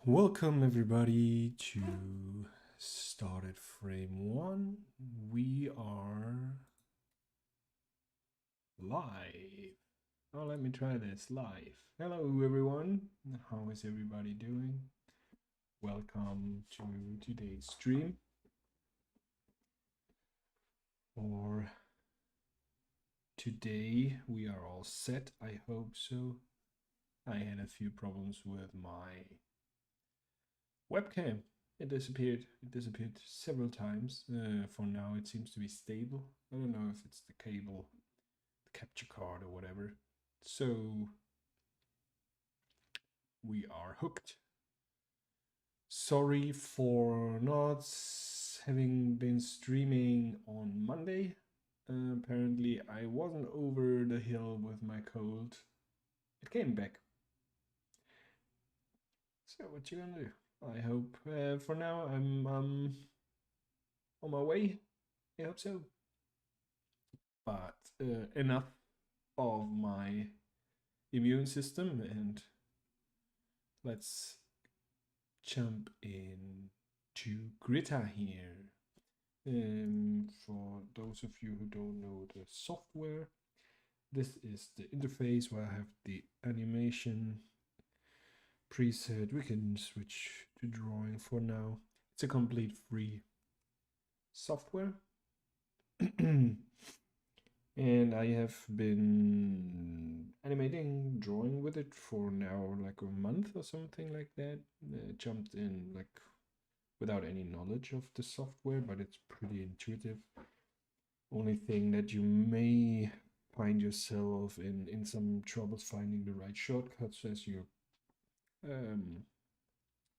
Welcome everybody to Started Frame 1. We are live. Oh, let me try this live. Hello everyone. How is everybody doing? Welcome to today's stream. For today we are all set. I hope so. I had a few problems with my webcam. It disappeared several times. For now it seems to be stable. I don't know if it's the cable, the capture card or whatever. So we are hooked. Sorry for not having been streaming on Monday. Apparently I wasn't over the hill with my cold. It came back. So what you gonna do? I hope for now I'm on my way. I hope so. But enough of my immune system, and let's jump in to KRITA here. For those of you who don't know the software, this is the interface where I have the animation preset. We can switch to drawing for now. It's a complete free software. And I have been animating, drawing with it for now like a month or something like that. Jumped in like without any knowledge of the software, but it's pretty intuitive. Only thing that you may find yourself in some troubles finding the right shortcuts as you're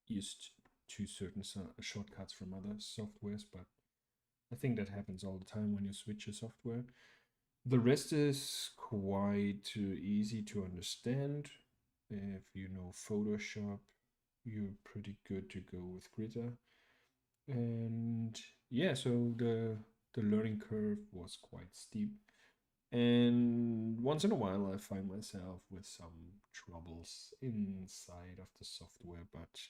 used to certain shortcuts from other softwares, but I think that happens all the time when you switch a software. The rest is quite easy to understand. If you know Photoshop, you're pretty good to go with KRITA. And yeah, so the learning curve was quite steep. And once in a while I find myself with some troubles inside of the software, but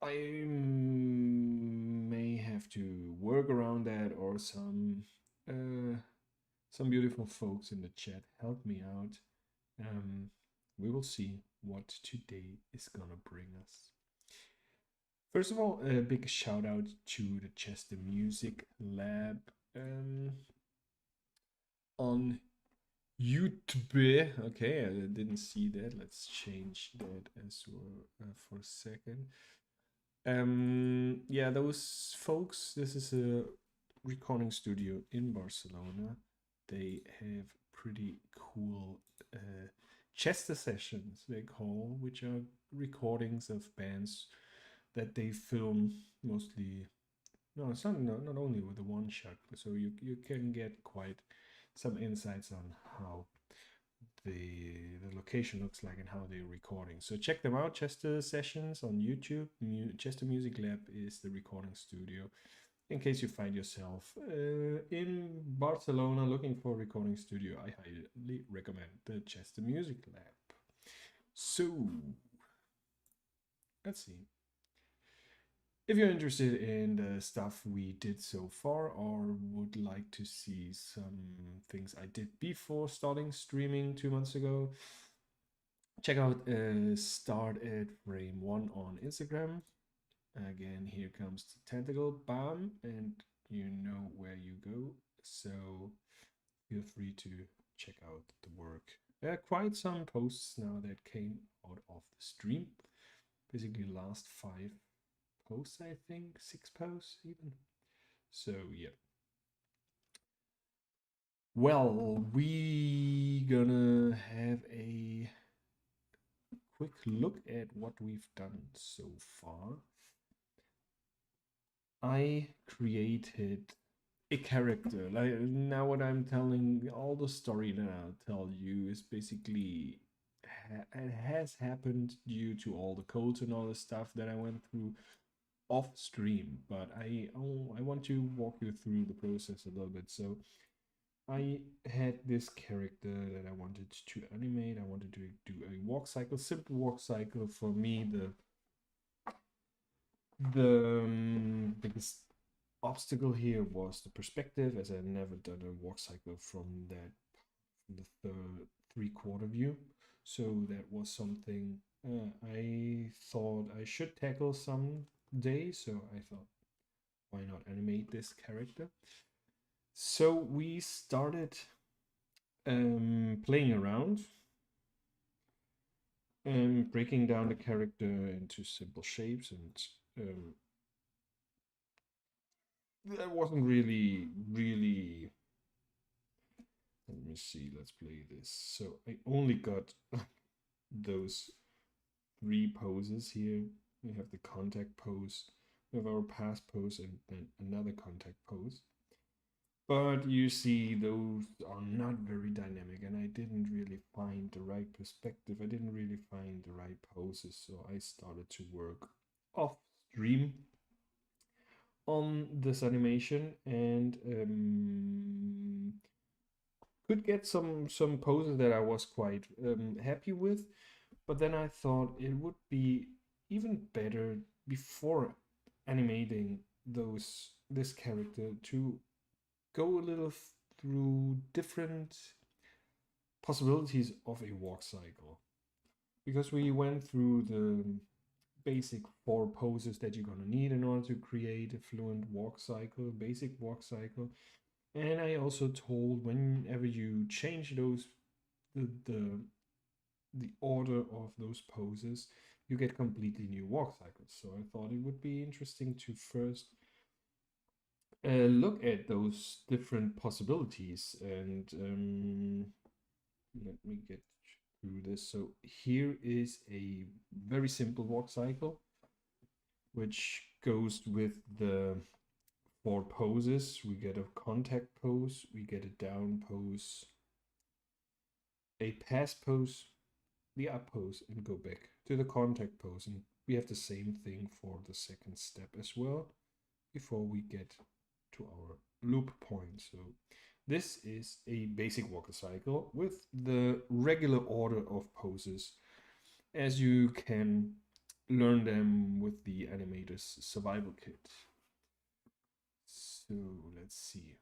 I may have to work around that, or some beautiful folks in the chat help me out. We will see what today is gonna bring us. First of all, a big shout out to the Chester Music Lab on YouTube. Okay, I didn't see that. Let's change that as well for a second. Yeah, those folks, this is a recording studio in Barcelona. They have pretty cool Chester sessions, they call, which are recordings of bands that they film mostly. No, it's not only with the one shot, so you can get quite some insights on how the location looks like and how they're recording. So check them out, Chester Sessions on YouTube. Chester Music Lab is the recording studio. In case you find yourself in Barcelona looking for a recording studio, I highly recommend the Chester Music Lab. So, let's see. If you're interested in the stuff we did so far or would like to see some things I did before starting streaming 2 months ago, check out Start at Frame 1 on Instagram. Again, here comes the tentacle, bam, and you know where you go. So feel free to check out the work. Quite some posts now that came out of the stream. Basically last 5 posts, I think, 6 posts even. So yeah. Well, we gonna have a quick look at what we've done so far. I created a character. Like now what I'm telling, all the story that I'll tell you is basically it has happened due to all the codes and all the stuff that I went through off stream, but I want to walk you through the process a little bit. So I had this character that I wanted to animate. I wanted to do a walk cycle, simple walk cycle. For me, the biggest obstacle here was the perspective, as I've never done a walk cycle from the third 3/4 view. So that was something I thought I should tackle someday. So I thought, why not animate this character? So we started playing around and breaking down the character into simple shapes, and that wasn't really. Let me see, let's play this. So I only got those 3 poses here. We have the contact pose, we have our pass pose, and then another contact pose. But you see, those are not very dynamic, and I didn't really find the right perspective. I didn't really find the right poses, so I started to work off stream on this animation, and could get some poses that I was quite happy with. But then I thought it would be even better before animating this character to go a little through different possibilities of a walk cycle, because we went through the basic 4 poses that you're gonna need in order to create a fluent walk cycle, basic walk cycle. And I also told whenever you change those the order of those poses, you get completely new walk cycles. So I thought it would be interesting to first look at those different possibilities, and let me get through this. So here is a very simple walk cycle, which goes with the 4 poses. We get a contact pose, we get a down pose, a pass pose, the up pose, and go back to the contact pose. And we have the same thing for the second step as well before we get to our loop point. So this is a basic walker cycle with the regular order of poses as you can learn them with the animator's survival kit. So let's see.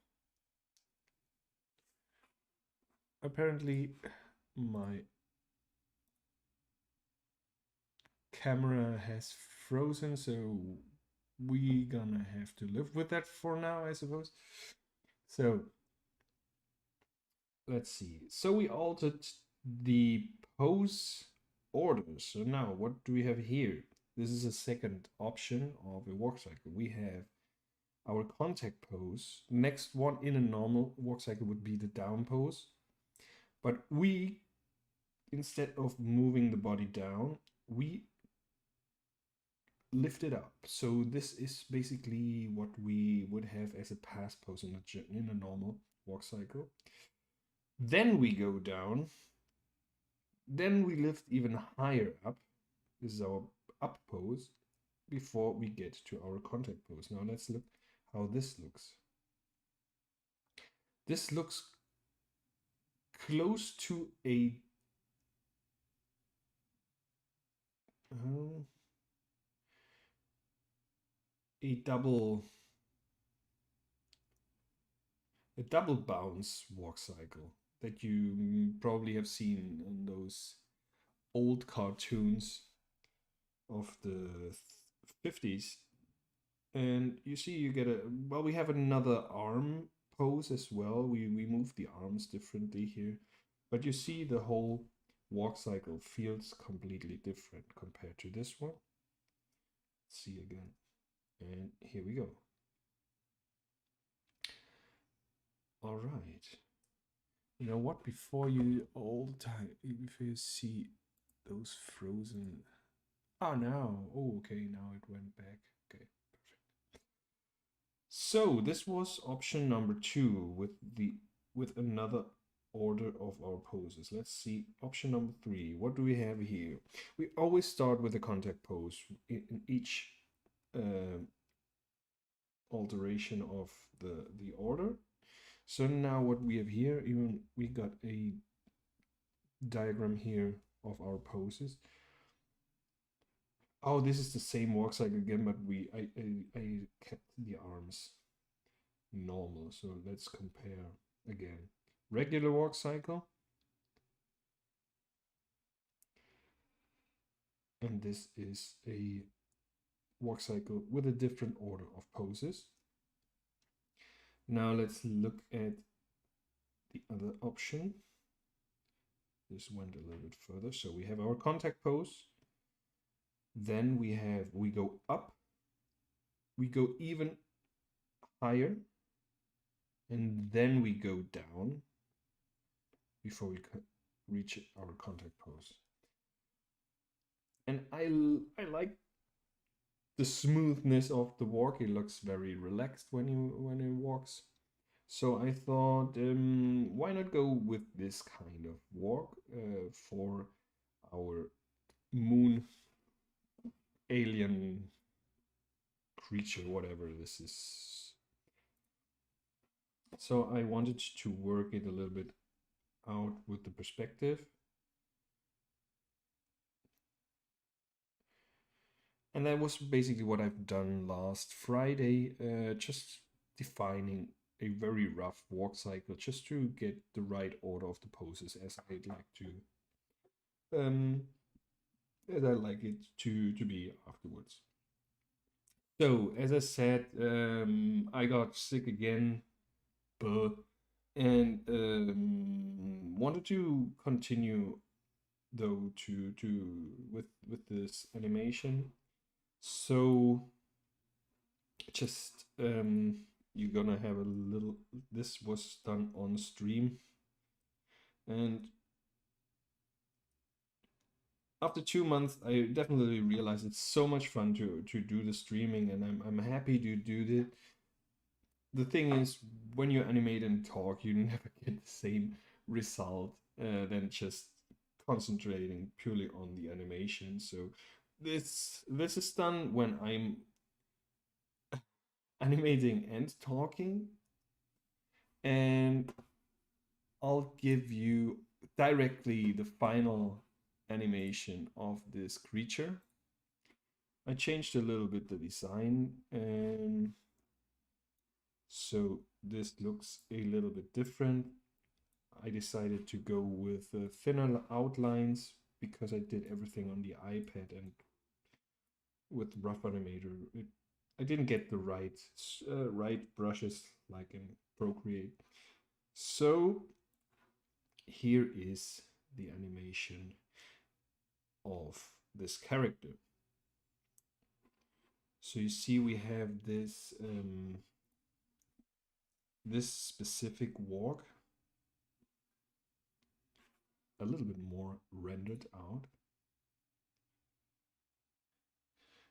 Apparently my camera has frozen, so we gonna have to live with that for now, I suppose. So let's see. So we altered the pose order. So now what do we have here? This is a second option of a walk cycle. We have our contact pose. Next one in a normal walk cycle would be the down pose. But we, instead of moving the body down, we lift it up. So this is basically what we would have as a pass pose in a normal walk cycle. Then we go down Then we lift even higher up. This is our up pose before we get to our contact pose. Now let's look how this looks. This looks close to uh, a double bounce walk cycle that you probably have seen in those old cartoons of the 50s. And you see you get well, we have another arm pose as well. We move the arms differently here, but you see the whole walk cycle feels completely different compared to this one. Let's see again, and here we go. All right. You know what? Before you see those frozen. Oh, now. Oh, okay. Now it went back. Okay, perfect. So this was option number 2 with another order of our poses. Let's see option number 3. What do we have here? We always start with a contact pose in each alteration of the order. So now what we have here, even we got a diagram here of our poses. Oh, this is the same walk cycle again, but I kept the arms normal. So let's compare again. Regular walk cycle. And this is a walk cycle with a different order of poses. Now let's look at the other option. This went a little bit further. So we have our contact pose. Then we go up. We go even higher. And then we go down before we reach our contact pose. And I like the smoothness of the walk. It looks very relaxed when he walks. So I thought, why not go with this kind of walk for our moon alien creature, whatever this is. So I wanted to work it a little bit out with the perspective. And that was basically what I've done last Friday, just defining a very rough walk cycle just to get the right order of the poses as I'd like it to be afterwards. So as I said, I got sick again, and wanted to continue though with this animation. So just you're gonna have a little. This was done on stream, and after 2 months, I definitely realized it's so much fun to do the streaming, and I'm happy to do it. The thing is, when you animate and talk, you never get the same result than just concentrating purely on the animation. So this is done when I'm animating and talking, and I'll give you directly the final animation of this creature. I changed a little bit the design, and so this looks a little bit different. I decided to go with thinner outlines because I did everything on the iPad, and with Rough Animator, I didn't get the right brushes like in Procreate. So here is the animation of this character. So you see we have this this specific walk a little bit more rendered out.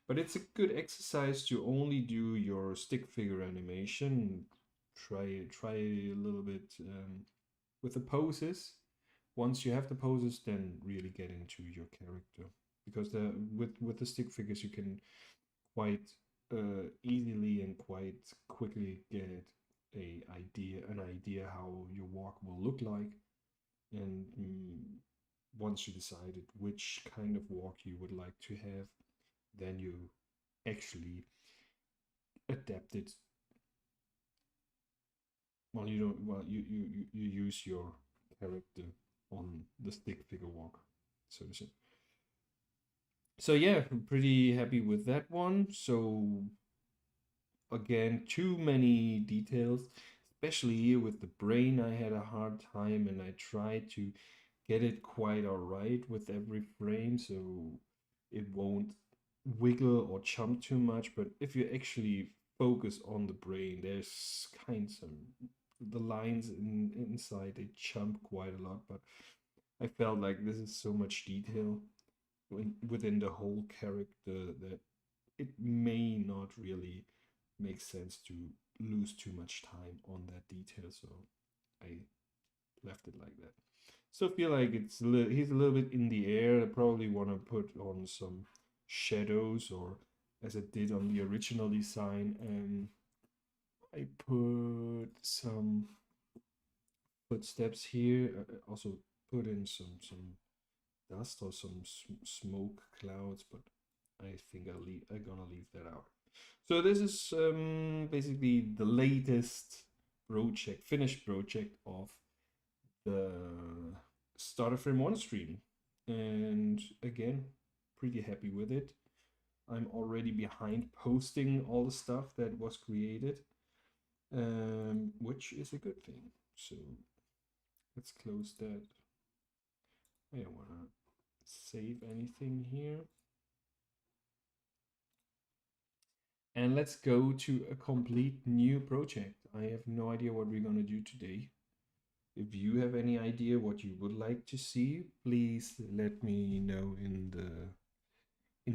But it's a good exercise to only do your stick figure animation. Try a little bit with the poses, once you have the poses, then really get into your character, because with the stick figures you can quite easily and quite quickly get an idea how your walk will look like, and once you decided which kind of walk you would like to have, then you actually adapt it. Well, you don't. Well, you use your character on the stick figure walk, so to say. So yeah, I'm pretty happy with that one. So again, too many details, especially here with the brain. I had a hard time, and I tried to get it quite all right with every frame, so it won't wiggle or jump too much. But if you actually focus on the brain, there's kind of some the lines inside they jump quite a lot. But I felt like this is so much detail within the whole character that it may not really make sense to lose too much time on that detail. So I left it like that. So I feel like he's a little bit in the air. I probably want to put on some shadows, or as I did on the original design, I put some footsteps here. Also put in some dust or some smoke clouds, but I think I'm gonna leave that out. So this is basically the latest project, finished project of the starter frame one stream, and again, pretty happy with it. I'm already behind posting all the stuff that was created, which is a good thing. So let's close that. I don't want to save anything here. And let's go to a complete new project. I have no idea what we're going to do today. If you have any idea what you would like to see, please let me know in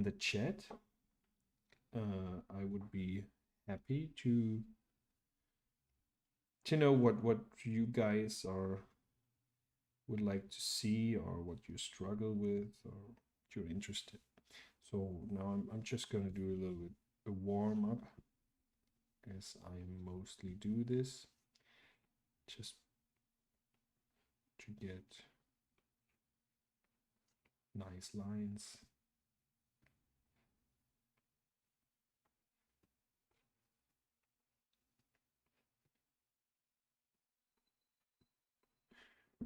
the chat. I would be happy to know what you guys are would like to see, or what you struggle with, or what you're interested. So now I'm just gonna do a little bit a warm up, as I mostly do this, just to get nice lines.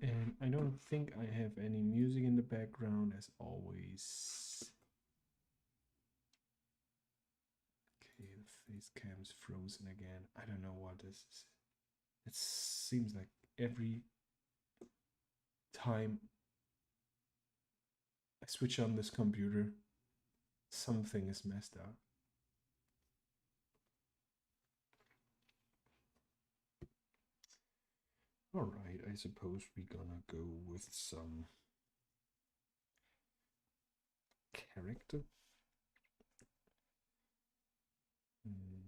And I don't think I have any music in the background, as always. Okay, the face cam's frozen again. I don't know what this is. It seems like every time I switch on this computer, something is messed up. All right, I suppose we're gonna go with some character. Mm.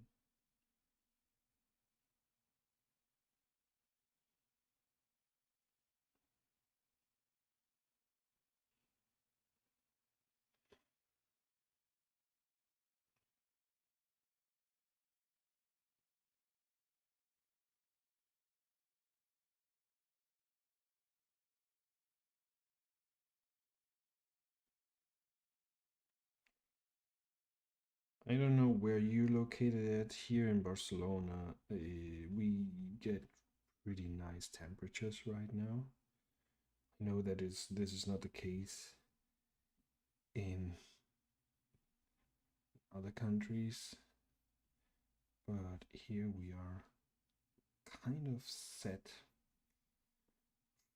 I don't know where you located at. Here in Barcelona. We get pretty nice temperatures right now. I know that this is not the case in other countries, but here we are kind of set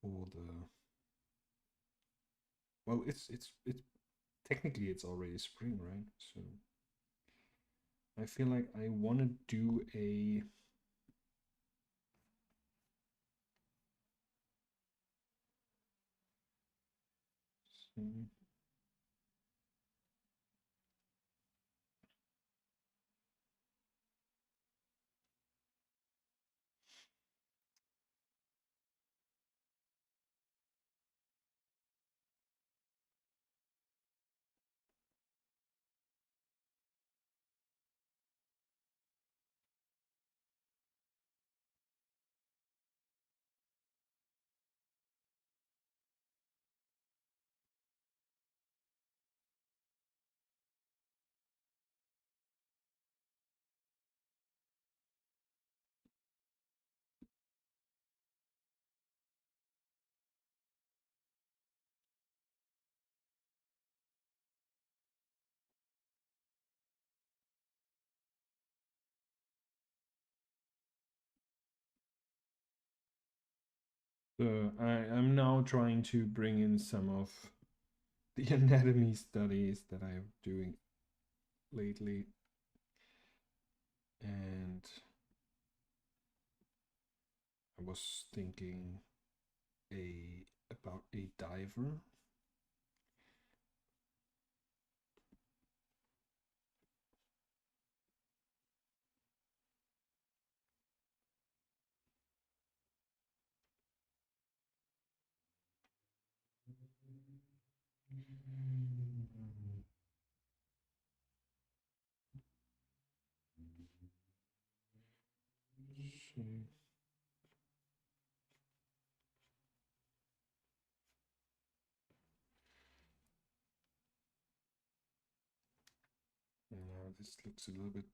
for the, well, it's technically it's already spring, right? So I feel like I want to do a I'm now trying to bring in some of the anatomy studies that I'm doing lately, and I was thinking about a diver. So, now this looks a little bit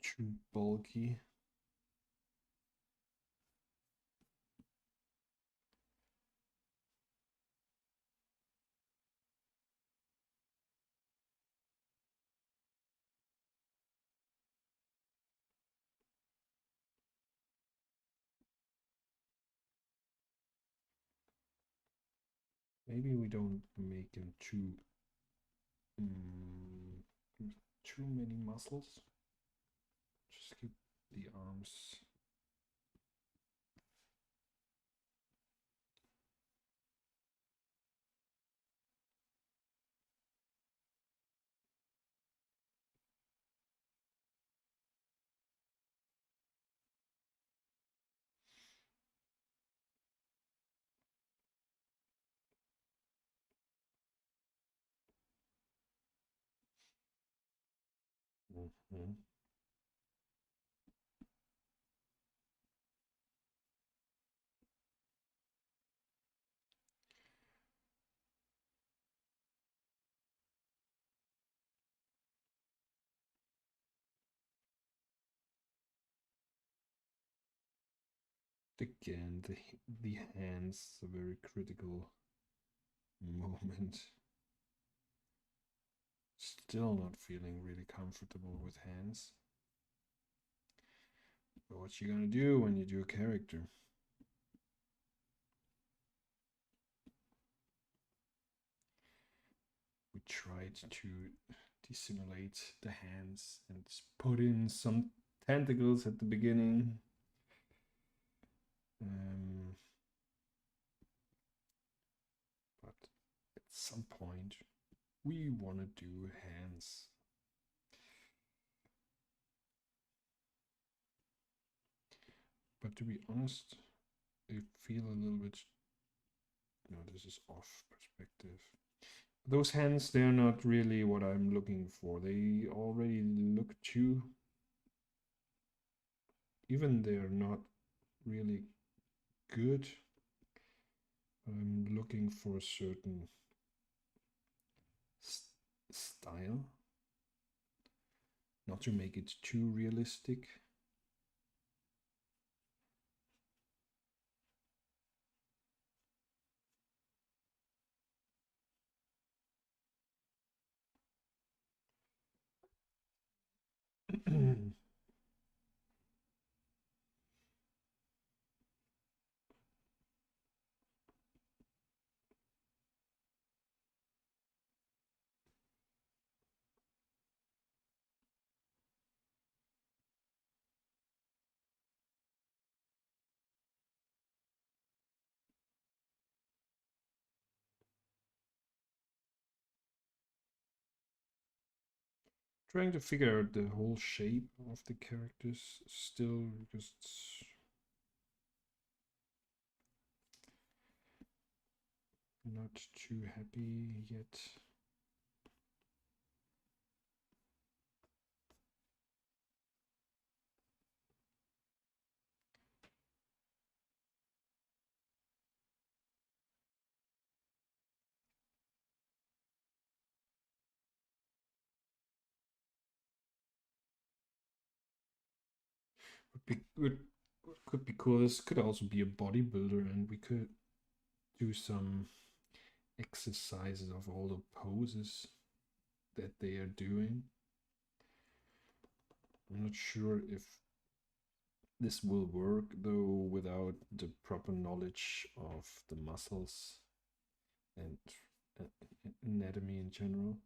too bulky. Maybe we don't make him too many muscles. Just keep the arms. Mm-hmm. Again, the hands, a very critical moment. Still not feeling really comfortable with hands. But what you gonna do when you do a character? We tried to dissimulate the hands and put in some tentacles at the beginning. But at some point, we want to do hands. But to be honest, I feel a little bit, no, this is off perspective. Those hands, they're not really what I'm looking for. They already look too, even they're not really good. I'm looking for a certain style, not to make it too realistic. Trying to figure out the whole shape of the characters still, because it's not too happy yet. What could be cool, this could also be a bodybuilder, and we could do some exercises of all the poses that they are doing. I'm not sure if This will work though without the proper knowledge of the muscles and anatomy in general,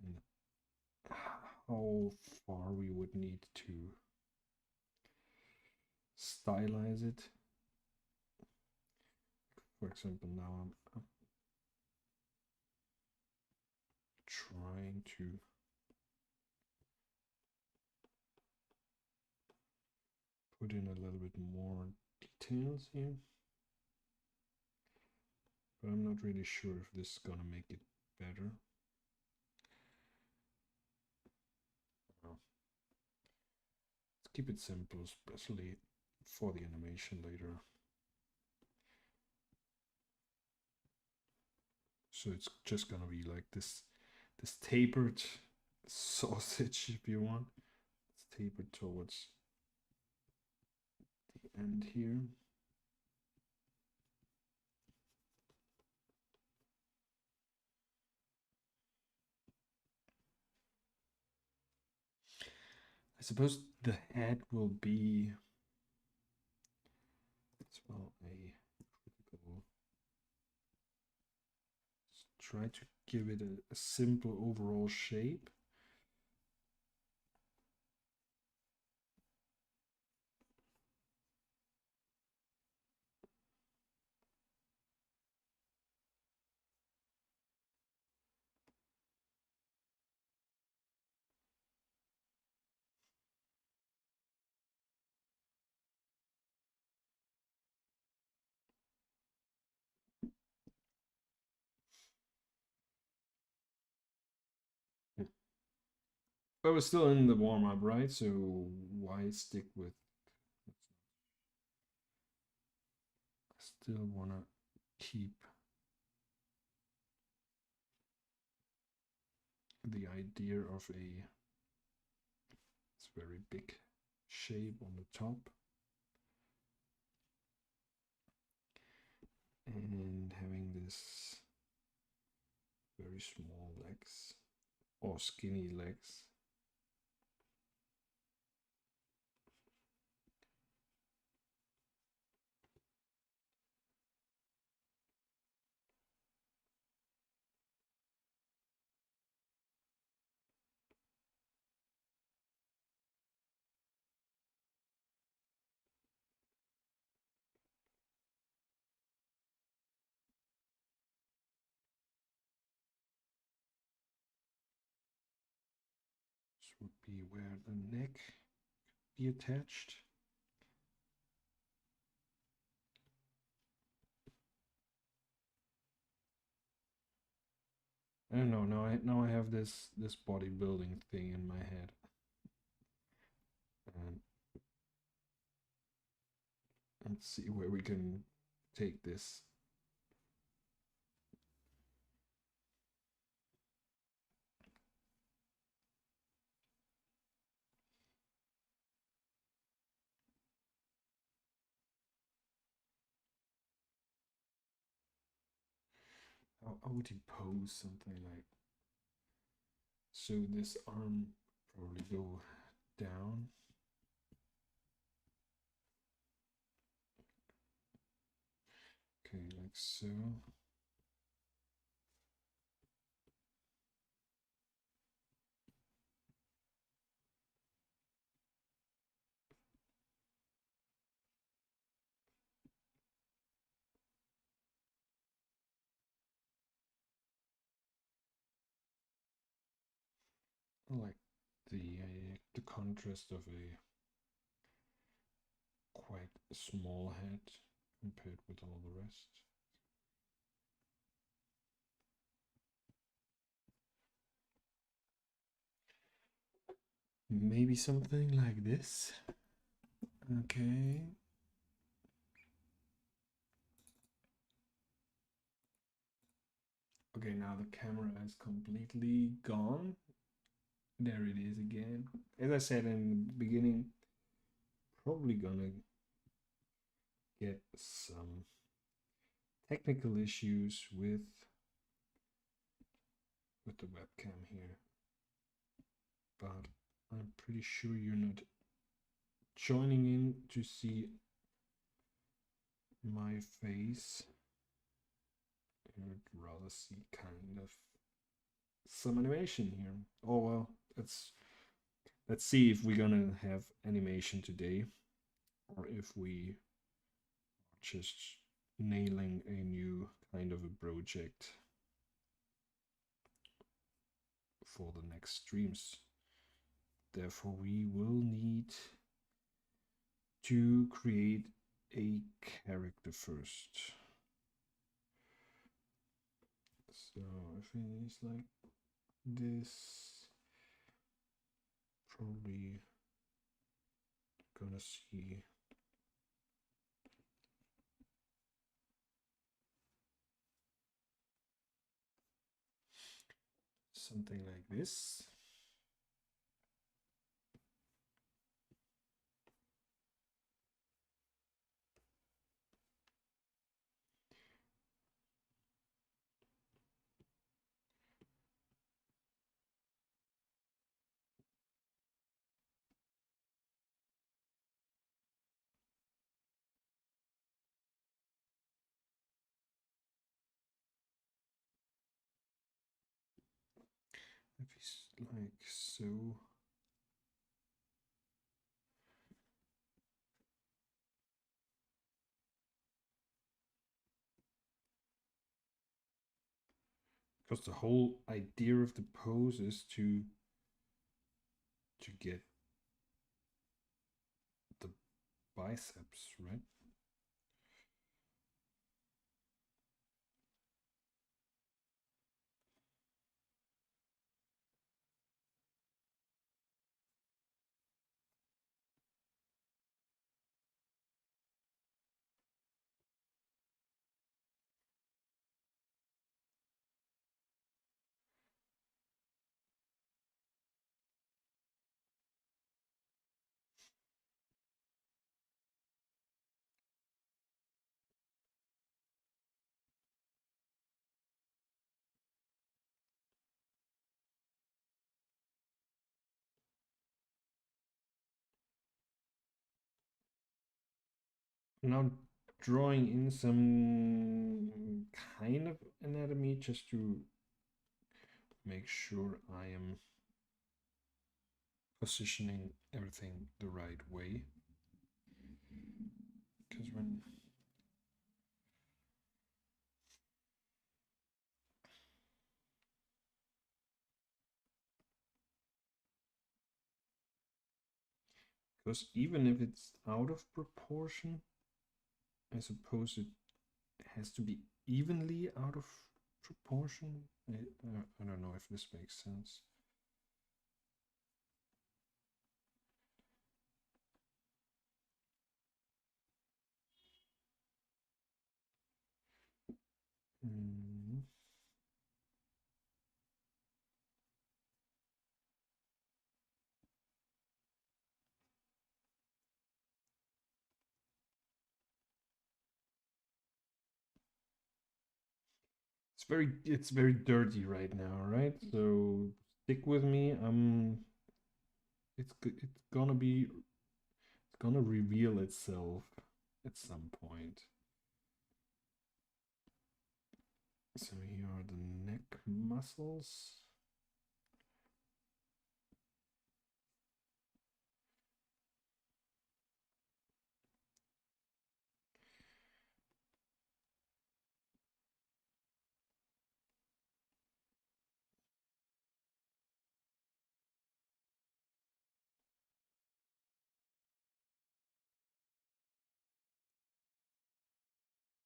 and how far we would need to stylize it. For example, now I'm trying to put in a little bit more details here, but I'm not really sure if this is gonna make it better. Let's keep it simple, especially for the animation later. So it's just gonna be like this tapered sausage, if you want. It's tapered towards the end here. I suppose the head will be as well a critical. Try to give it a simple overall shape. But we're still in the warm-up, right? So why stick with... I still want to keep the idea of a very big shape on the top. And having this very small legs or skinny legs. This would be where the neck be attached. I don't know. Now I have this bodybuilding thing in my head, and let's see where we can take this. How would you pose something like so? This arm probably go down. Okay, like so. I like the contrast of a quite small head compared with all the rest. Maybe something like this. Okay. Okay, now the camera is completely gone. There it is again. As I said in the beginning, probably gonna get some technical issues with the webcam here, but I'm pretty sure you're not joining in to see my face. I'd rather see kind of some animation here. Oh well, let's see if we're gonna have animation today, or if we are just nailing a new kind of a project for the next streams. Therefore, we will need to create a character first. So if it is like this, probably gonna see something like this. If it's like so. Because the whole idea of the pose is to get the biceps, right? Now drawing in some kind of anatomy just to make sure I am positioning everything the right way. Because when even if it's out of proportion, I suppose it has to be evenly out of proportion. I don't know if this makes sense. Mm. It's very dirty right now, right? So stick with me. It's gonna reveal itself at some point. So here are the neck muscles.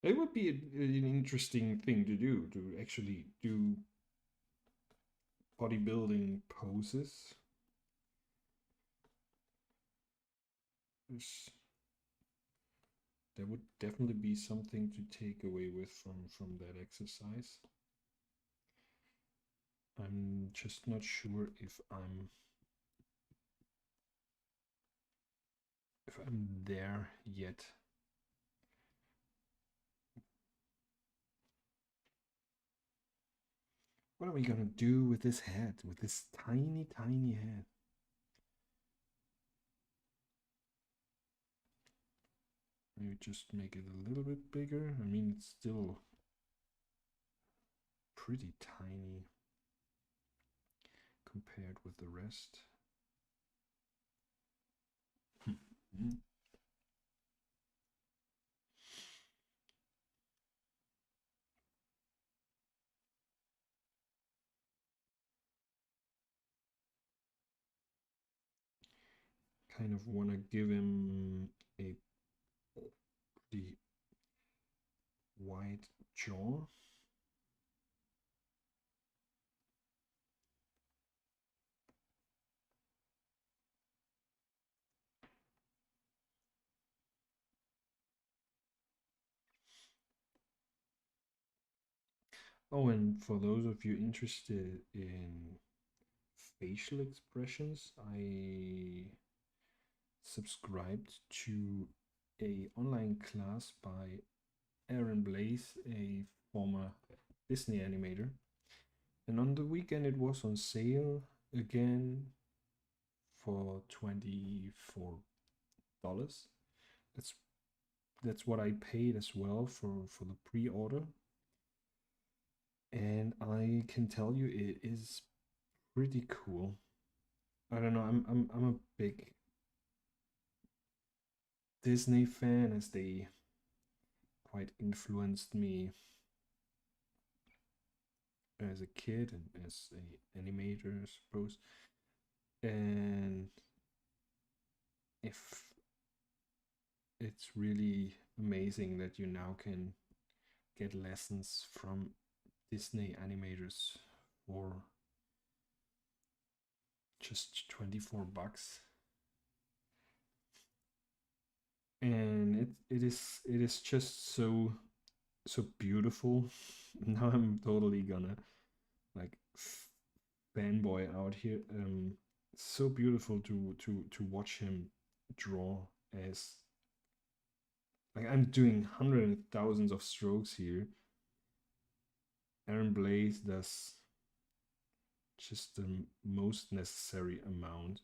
It would be an interesting thing to do, to actually do bodybuilding poses. There would definitely be something to take away with from that exercise. I'm just not sure if I'm there yet. What are we gonna do with this head, with this tiny, tiny head? maybe just make it a little bit bigger. I mean, it's still pretty tiny compared with the rest. Kind of want to give him a pretty wide jaw. Oh, and for those of you interested in facial expressions, I subscribed to a online class by Aaron Blaise, a former Disney animator. And on the weekend it was on sale again for $24. That's that's what I paid as well for the pre-order. And I can tell you it is pretty cool. I don't know, I'm a big Disney fan, as they quite influenced me as a kid and as a animator, I suppose. And if it's really amazing that you now can get lessons from Disney animators for just $24. And it is just so beautiful. Now I'm totally gonna like fanboy out here. So beautiful to watch him draw, as like I'm doing hundreds and thousands of strokes here. Aaron Blaise does just the most necessary amount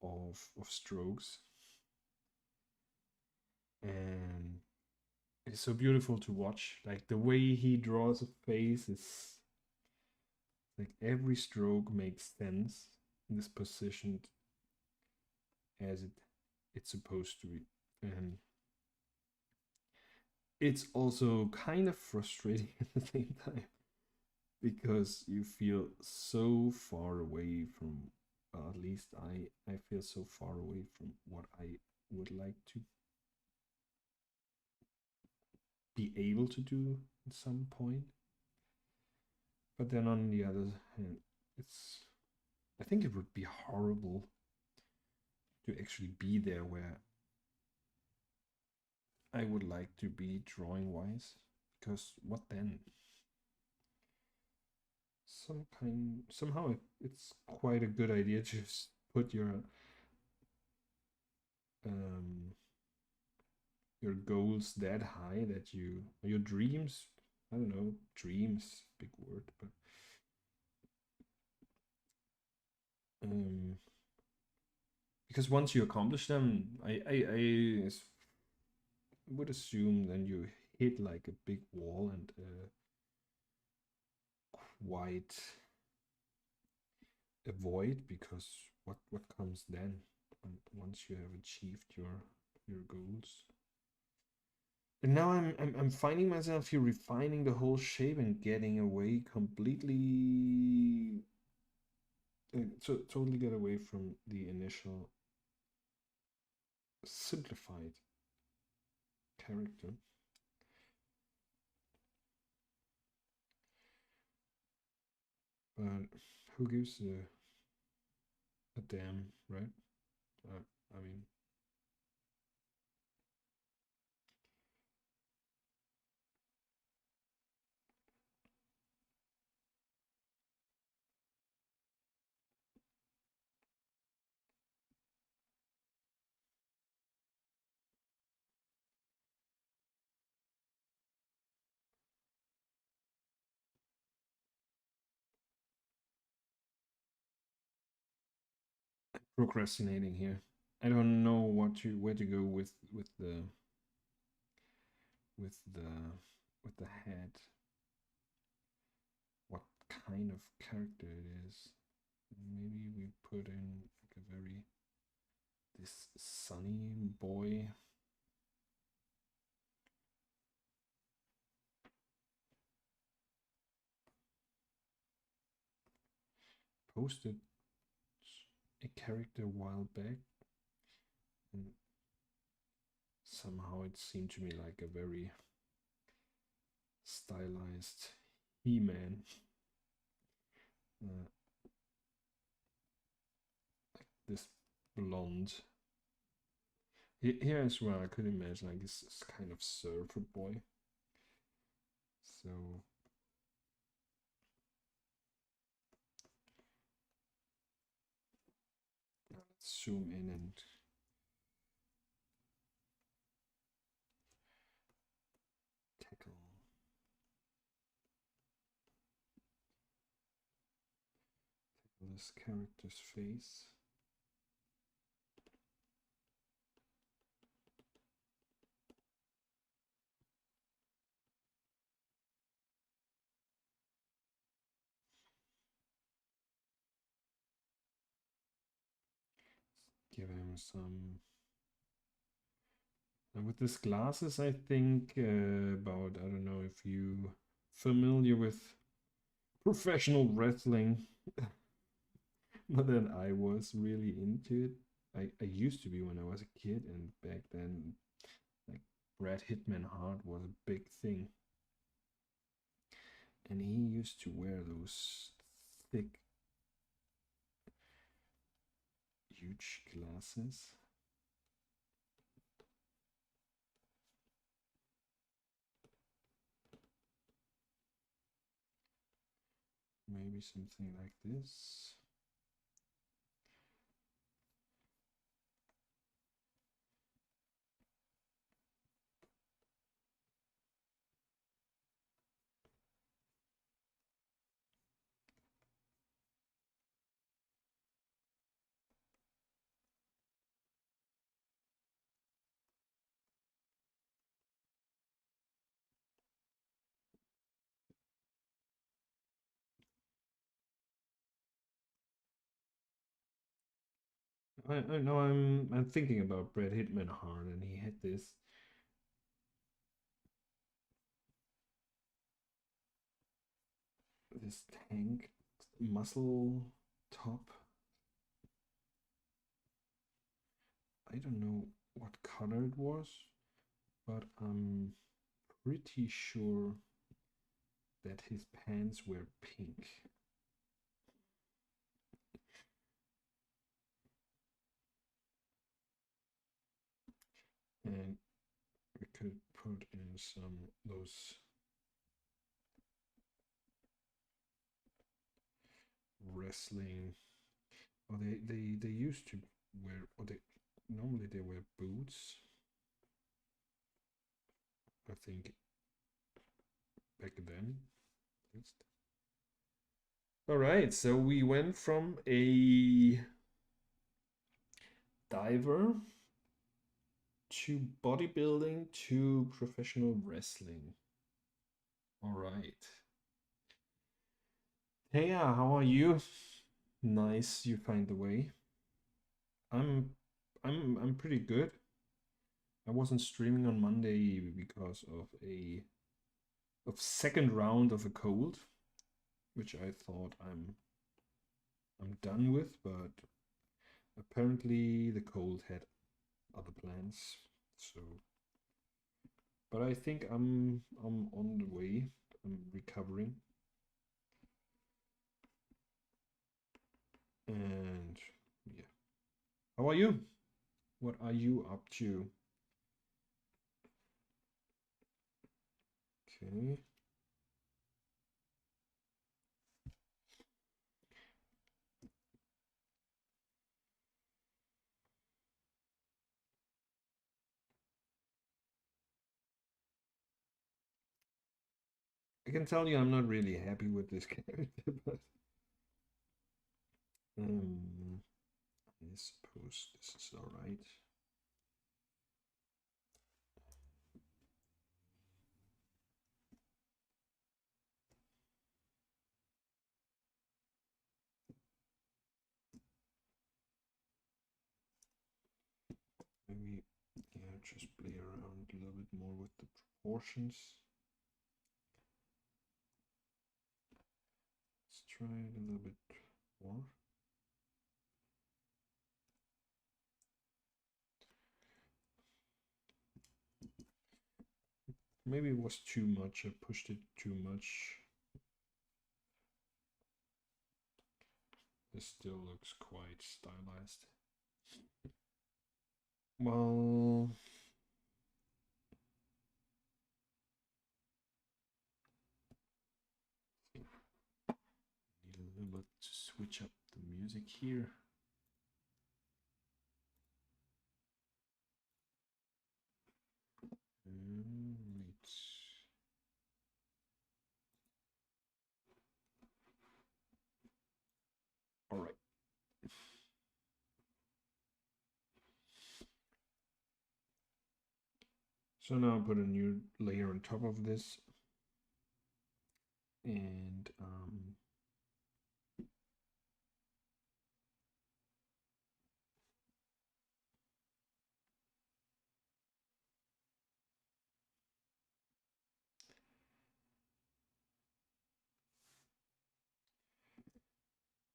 of strokes, and it's so beautiful to watch. Like the way he draws a face is like every stroke makes sense in this positioned as it's supposed to be. And it's also kind of frustrating at the same time, because you feel so far away from, at least I feel so far away from what I would like to be able to do at some point. But then on the other hand, it's I think it would be horrible to actually be there where I would like to be drawing wise, because what then? Somehow it's quite a good idea to just put um your goals that high, that your dreams, I don't know, dreams, big word, but um because once you accomplish them, I would assume then you hit like a big wall, and quite avoid, because what comes then once you have achieved your goals. And now I'm finding myself here refining the whole shape and getting away completely, so totally get away from the initial simplified character. But who gives a damn, right? I mean, procrastinating here. I don't know where to go with with the with the head. What kind of character it is? Maybe we put in like a very this sunny boy. Posted a character a while back, and somehow it seemed to me like a very stylized He-Man. Like this blonde. Here as well, I could imagine like this kind of surfer boy. So let's zoom in and tackle this character's face. Give him some. And with these glasses, I think about, I don't know if you familiar with professional wrestling. Not that I was really into it. I used to be when I was a kid, and back then, like Brad Hitman Hart was a big thing. And he used to wear those thick, huge glasses. Maybe something like this. I know I'm thinking about Brad Hitman Hart, and he had this tank muscle top. I don't know what color it was, but I'm pretty sure that his pants were pink. And we could put in some those wrestling. Oh, they used to wear, or they normally they wear boots. I think back then. All right, so we went from a diver to bodybuilding to professional wrestling. All right. Hey, how are you? Nice, you find the way. I'm I'm pretty good. I wasn't streaming on Monday because of second round of a cold, which I thought I'm done with, but apparently the cold had other plans. So, but I think I'm on the way. I'm recovering. And yeah. How are you? What are you up to? Okay. I can tell you I'm not really happy with this character, but um, I suppose this is all right. Maybe, yeah, just play around a little bit more with the proportions. Let's try it a little bit more. Maybe it was too much, I pushed it too much. This still looks quite stylized. Well, need a little bit to switch up the music here. Right. All right. So now I'll put a new layer on top of this, and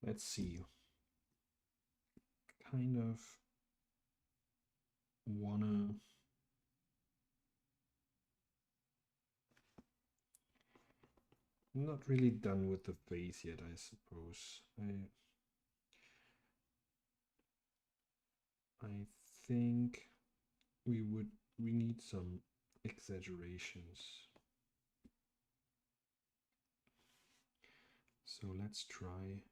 let's see. Kind of wanna not really done with the face yet, I suppose. I think we need some exaggerations. So let's try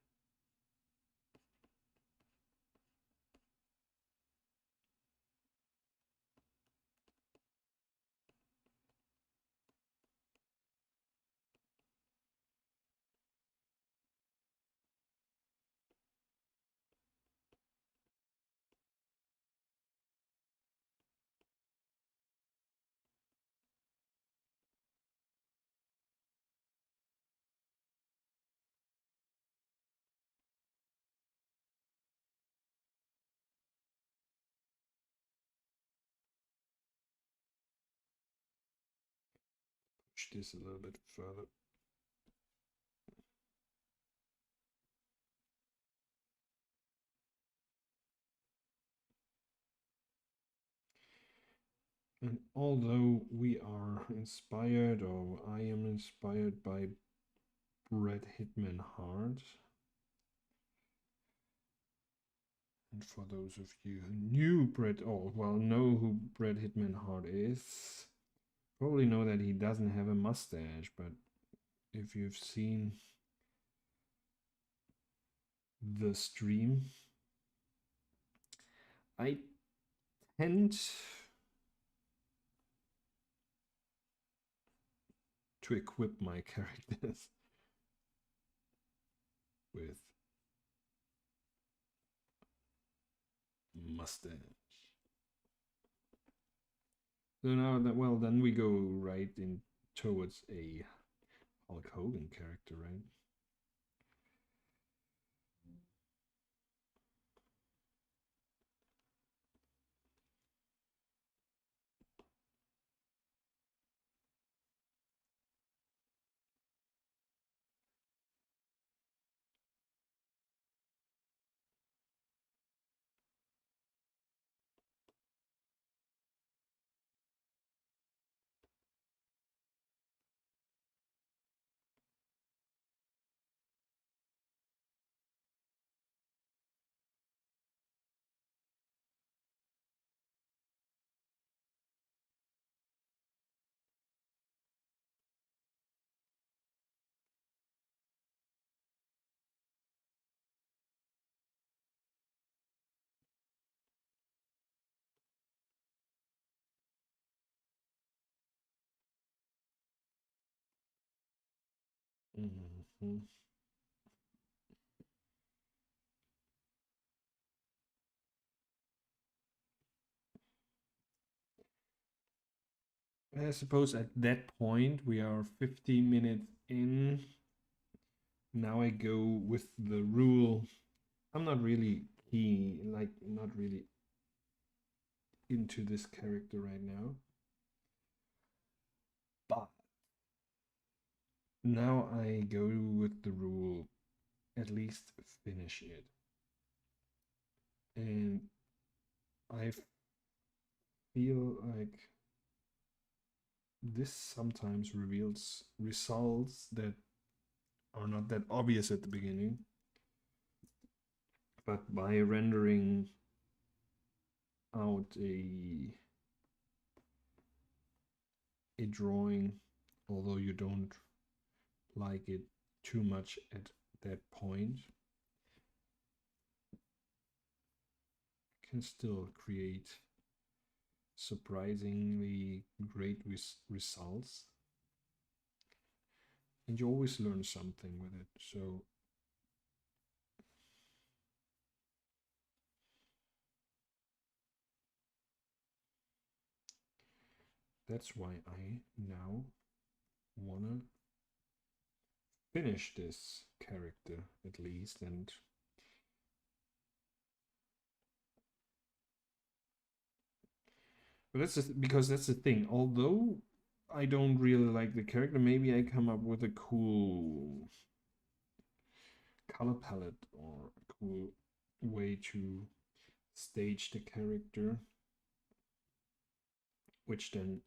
push this a little bit further. And although we are inspired, or I am inspired by Brett Hitman Hard, and for those of you who knew Brett, or well, know who Brett Hitman Hard is, probably know that he doesn't have a mustache, but if you've seen the stream, I tend to equip my characters with mustache. So now that, well, then we go right in towards a Hulk Hogan character, right? Mm-hmm. I suppose at that point we are 15 minutes in. Now I go with the rule. I'm not really keen, like, not really into this character right now. But now I go with the rule, at least finish it. And I feel like this sometimes reveals results that are not that obvious at the beginning. But by rendering out a drawing, although you don't like it too much at that point, can still create surprisingly great results, and you always learn something with it. So that's why I now wanna finish this character at least. And but because that's the thing. Although I don't really like the character, maybe I come up with a cool color palette or a cool way to stage the character, which then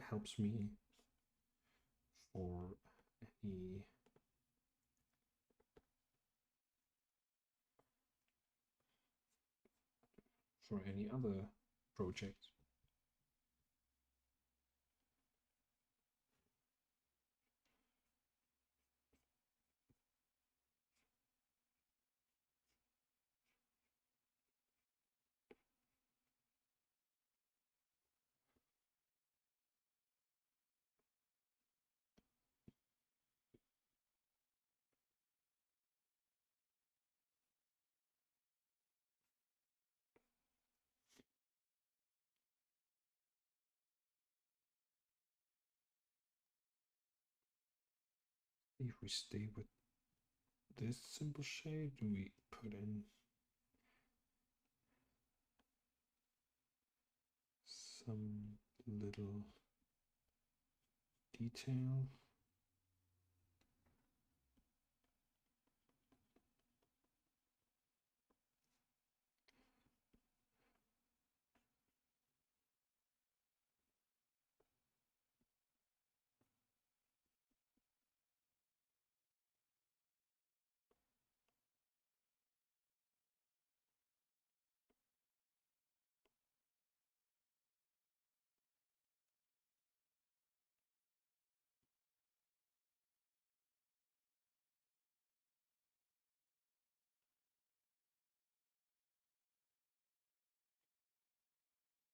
helps me for any other project. If we stay with this simple shade, do we put in some little detail?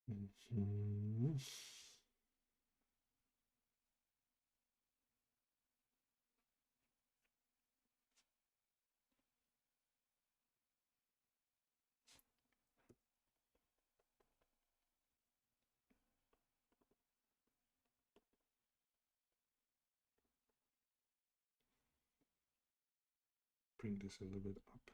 Mhm. Bring this a little bit up.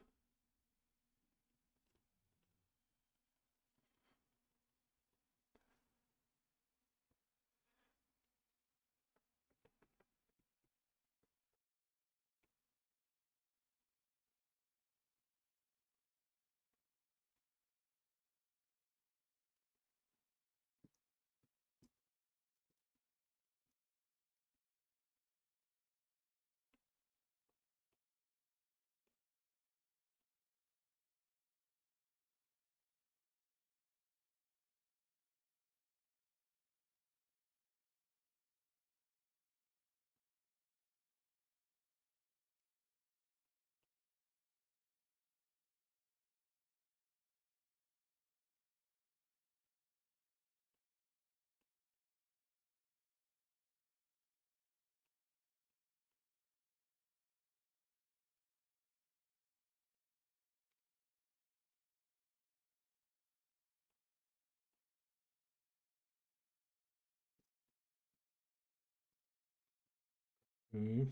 Okay.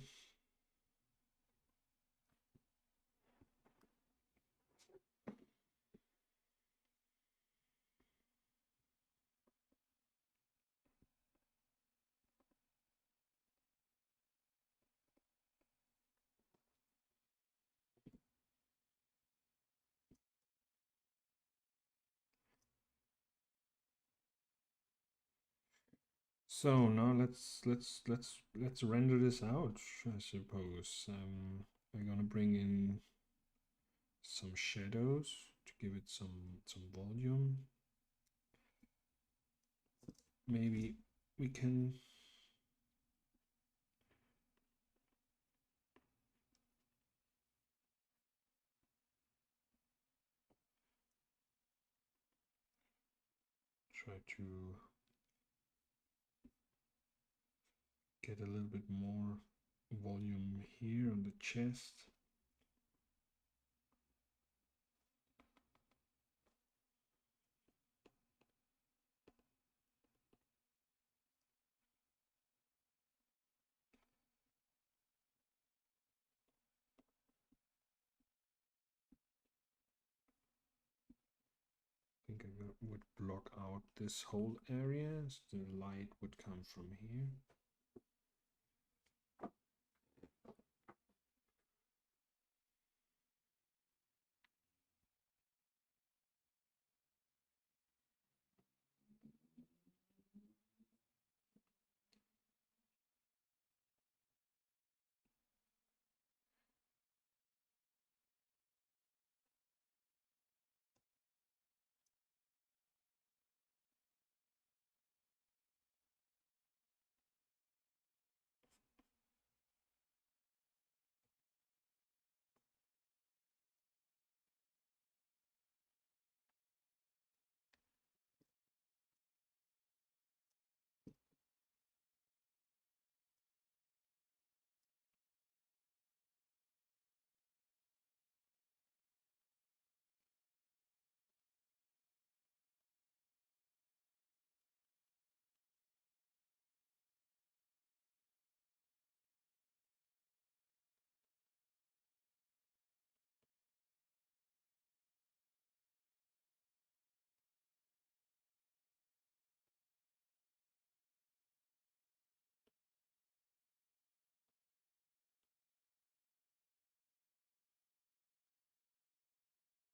So now let's render this out, I suppose. We're gonna bring in some shadows to give it some volume. Maybe we can try to get a little bit more volume here on the chest. I think I would block out this whole area, so the light would come from here.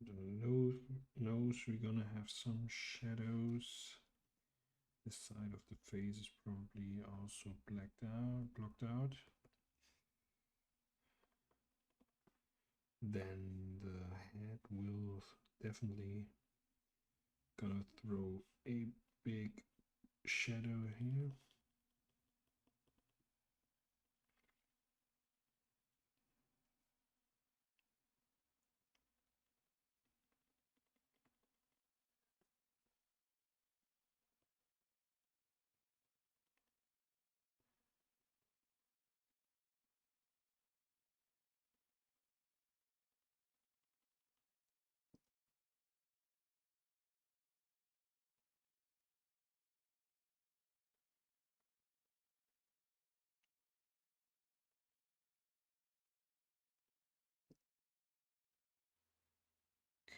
The nose, we're gonna have some shadows. This side of the face is probably also blocked out. Then the head will definitely gonna throw a big shadow here.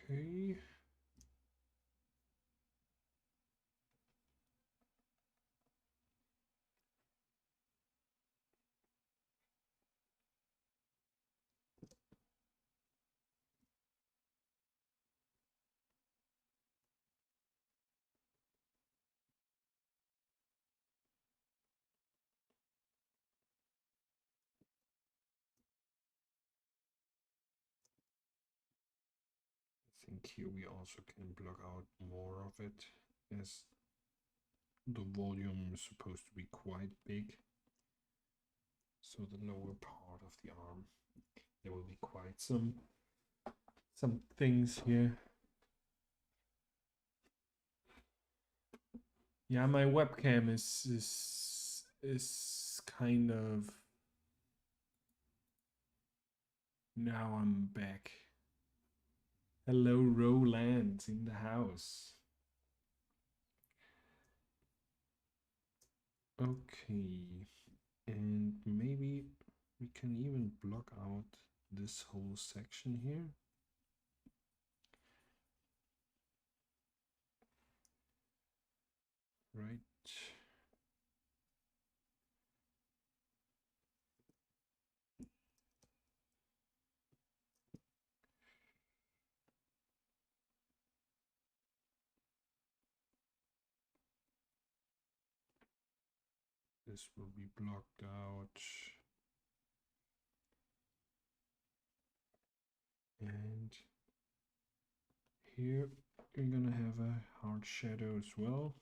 Okay. I think here we also can block out more of it, as the volume is supposed to be quite big. So the lower part of the arm, there will be quite some things here. Yeah, my webcam is kind of. Now I'm back. Hello, Roland in the house. Okay. And maybe we can even block out this whole section here. Right. This will be blocked out. And here you're gonna have a hard shadow as well.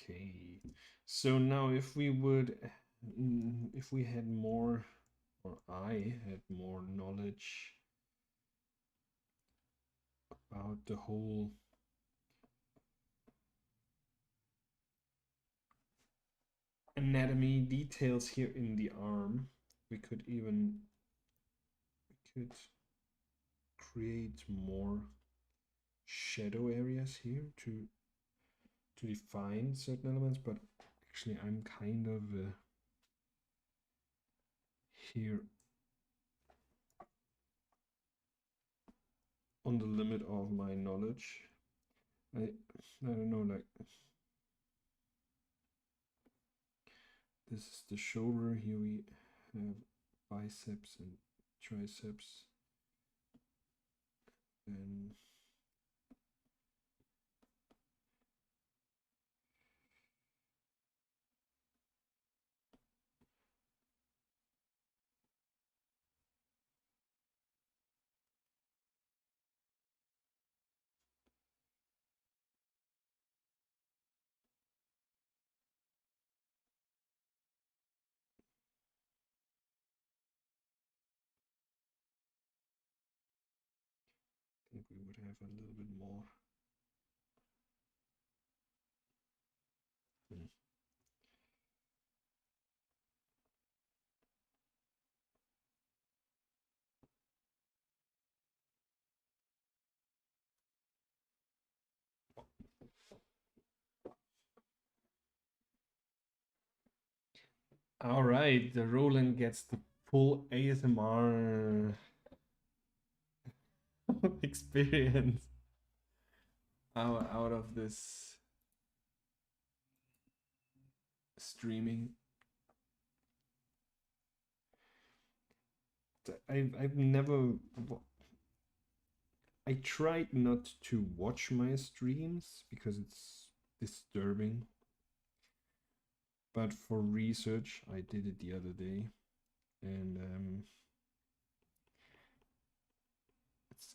Okay, so now if we would, if we had more, or I had more knowledge about the whole anatomy details here in the arm, we could create more shadow areas here to define certain elements, but actually I'm kind of here on the limit of my knowledge. I don't know, like this is the shoulder. Here we have biceps and triceps, and I think we would have a little bit more. All right, the Roland gets the full ASMR experience out of this streaming. I've never. I tried not to watch my streams because it's disturbing. But for research, I did it the other day, and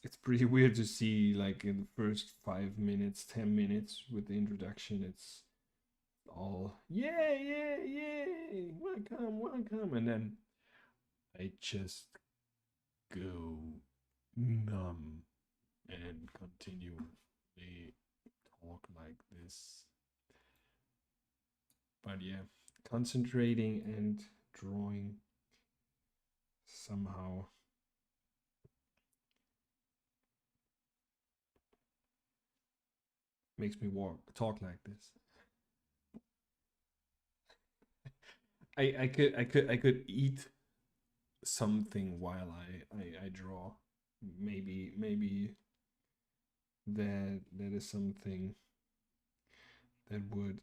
it's pretty weird to see, like, in the first 5 minutes, 10 minutes with the introduction, it's all yay, welcome, and then I just go numb and continue the talk like this. But yeah, concentrating and drawing somehow makes me talk like this. I could eat something while I draw. Maybe that is something that would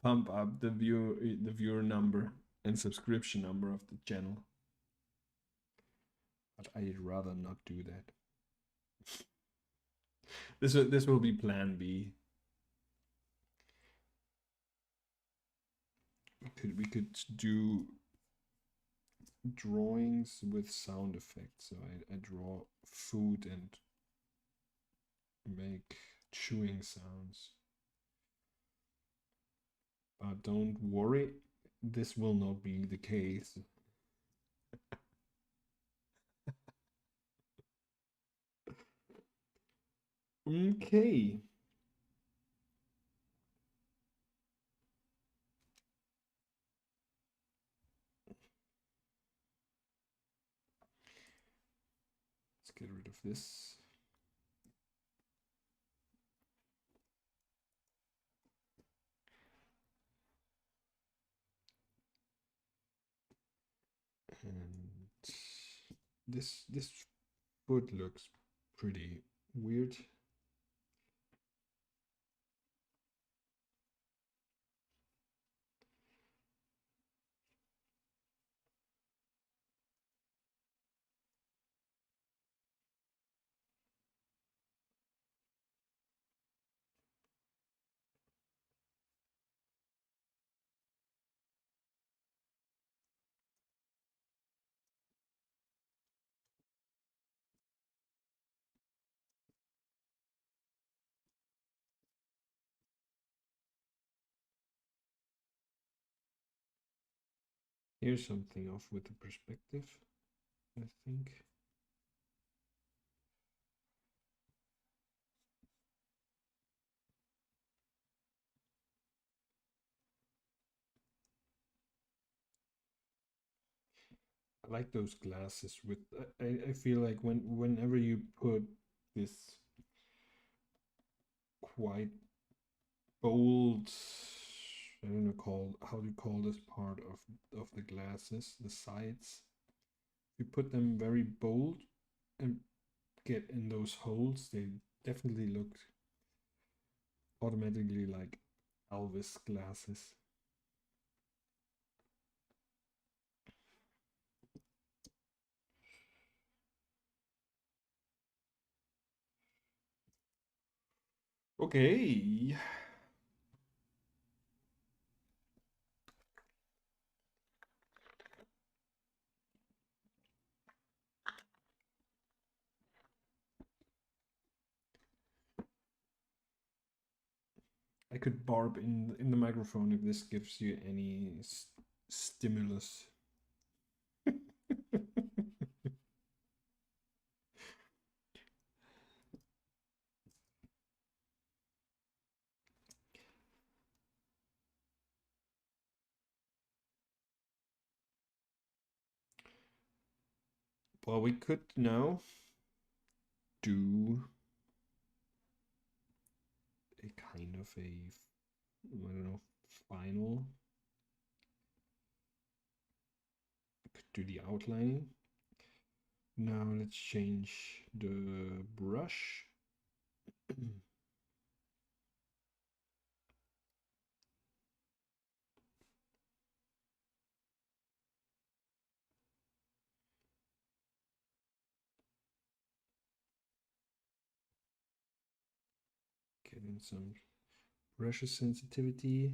pump up the viewer number and subscription number of the channel. But I'd rather not do that. This will be plan B. We could do drawings with sound effects. So I draw food and make chewing sounds. But don't worry, this will not be the case. Okay. Let's get rid of this. And this foot looks pretty weird. Here's something off with the perspective, I think. I like those glasses with I feel like whenever you put this quite bold, I don't know how do you call this part of the glasses, the sides. You put them very bold and get in those holes, they definitely look automatically like Elvis glasses. Okay. I could barb in the microphone if this gives you any stimulus. Well, we could now do a kind of a, I don't know, final. We could do the outlining. Now let's change the brush. Get in some brush sensitivity.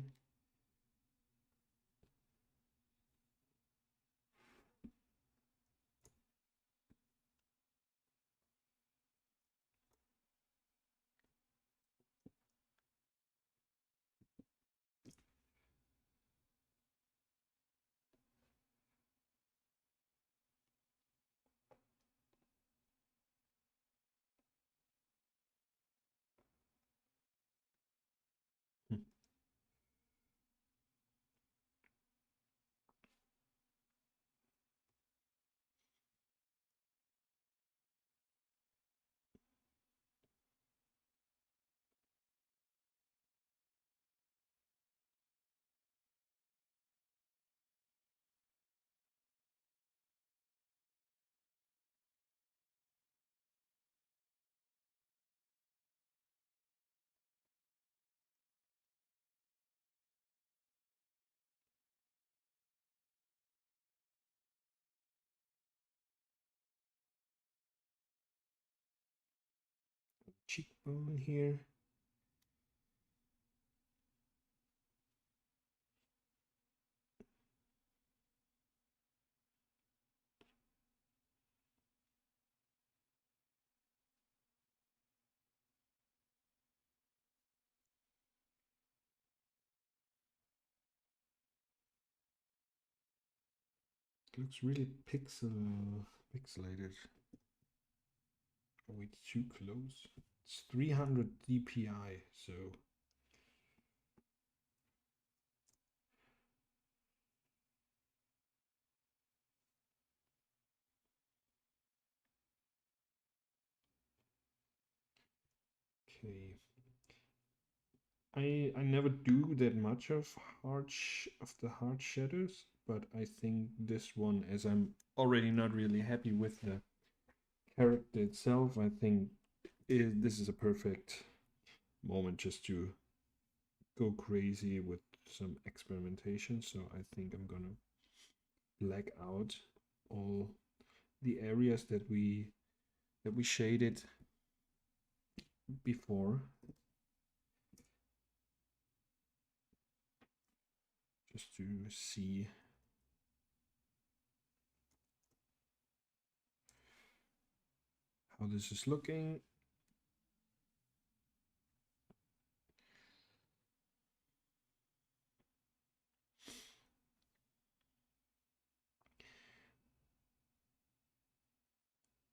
Cheekbone here. It looks really pixelated. Oh, it's too close. It's 300 dpi, so okay. I never do that much of the hard shadows, but I think this one, as I'm already not really happy with the character itself, I think this is a perfect moment just to go crazy with some experimentation. So I think I'm gonna black out all the areas that we shaded before, just to see how this is looking.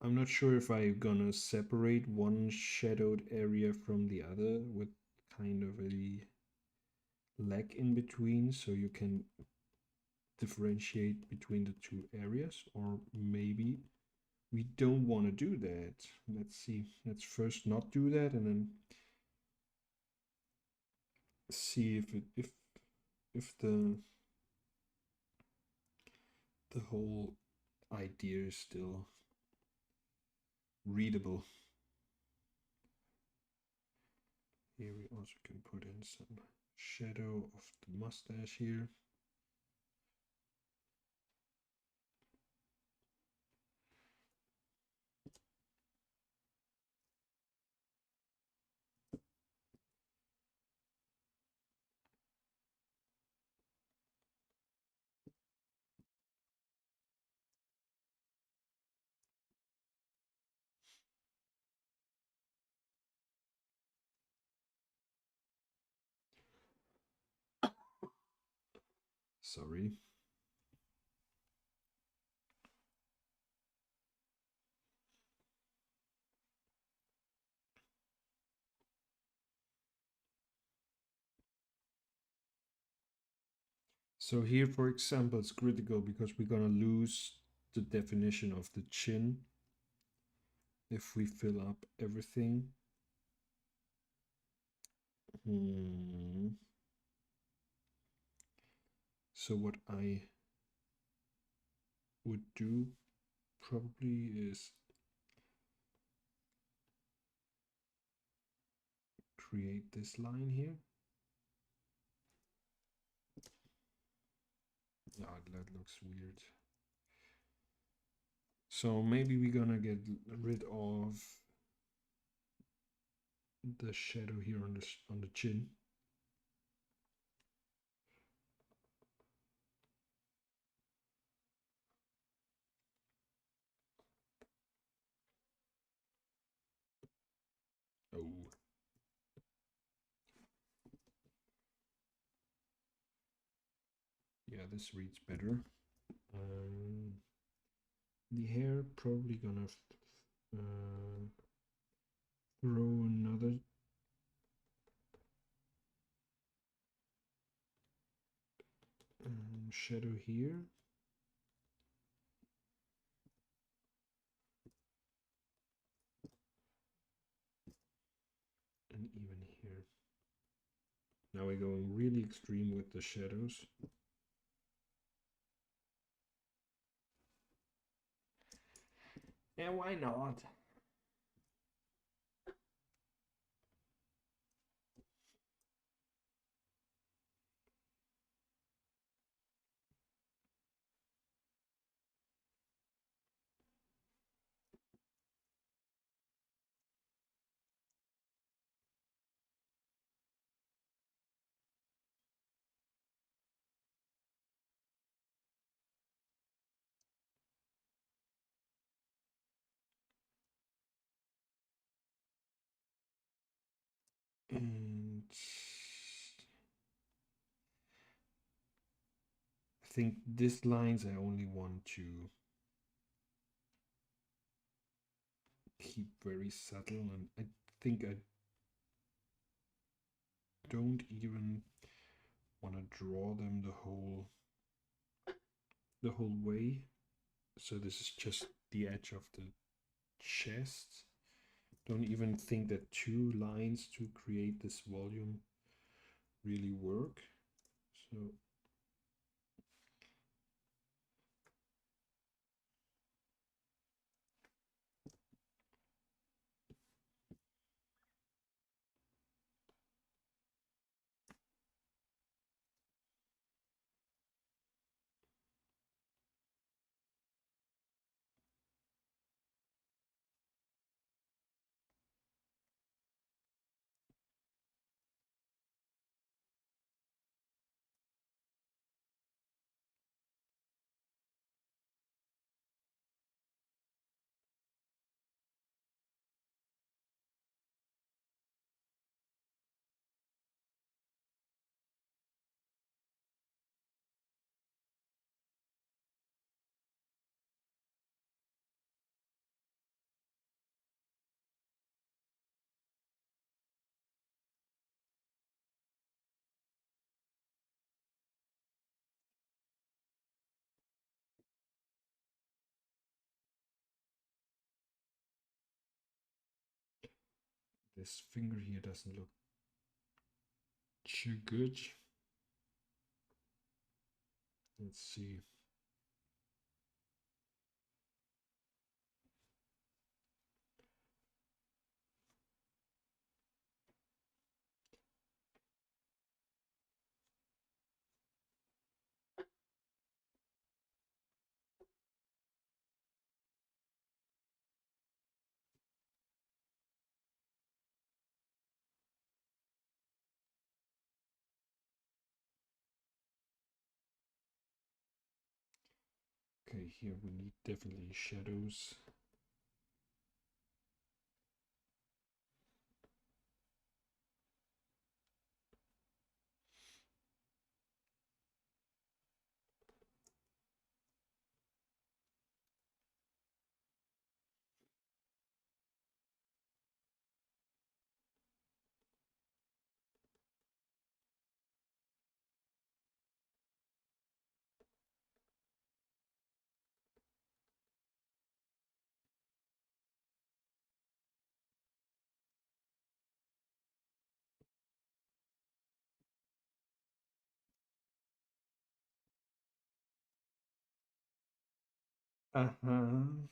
I'm not sure if I'm gonna separate one shadowed area from the other with kind of a lag in between, so you can differentiate between the two areas, or maybe we don't want to do that. Let's see. Let's first not do that and then see if the whole idea is still readable. Here we also can put in some shadow of the mustache here. Sorry. So here, for example, it's critical because we're gonna lose the definition of the chin if we fill up everything. So what I would do probably is create this line here. Oh, that looks weird. So maybe we're gonna get rid of the shadow here on the chin. Oh. Yeah, this reads better. The hair probably gonna throw another shadow here. And even here. Now we're going really extreme with the shadows. And why not? And I think these lines I only want to keep very subtle, and I think I don't even want to draw them the whole way. So this is just the edge of the chest. Don't even think that two lines to create this volume really work. So this finger here doesn't look too good. Let's see. Okay, here we need definitely shadows. Uh-huh. Um,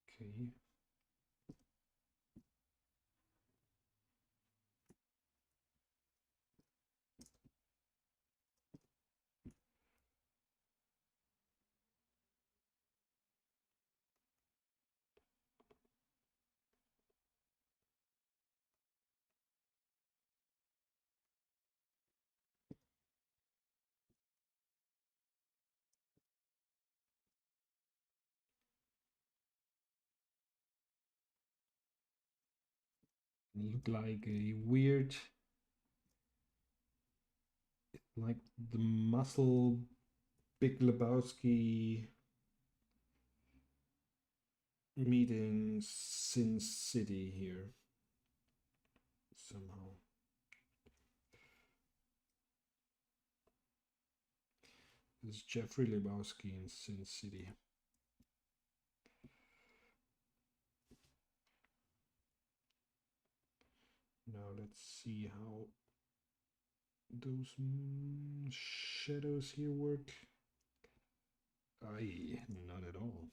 okay. Look like a weird, like the muscle Big Lebowski meeting Sin City here somehow. This is Jeffrey Lebowski in Sin City. Now let's see how those shadows here work. Aye, not at all.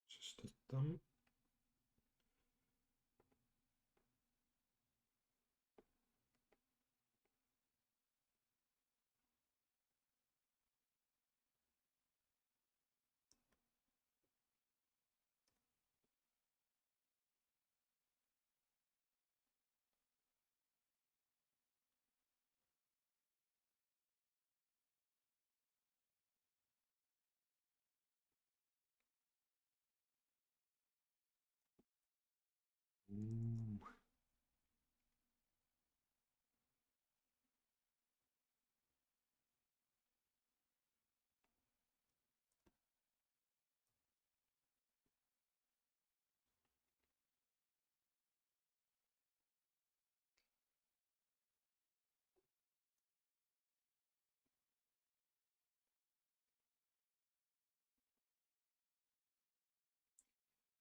Just the thumb. Ooh.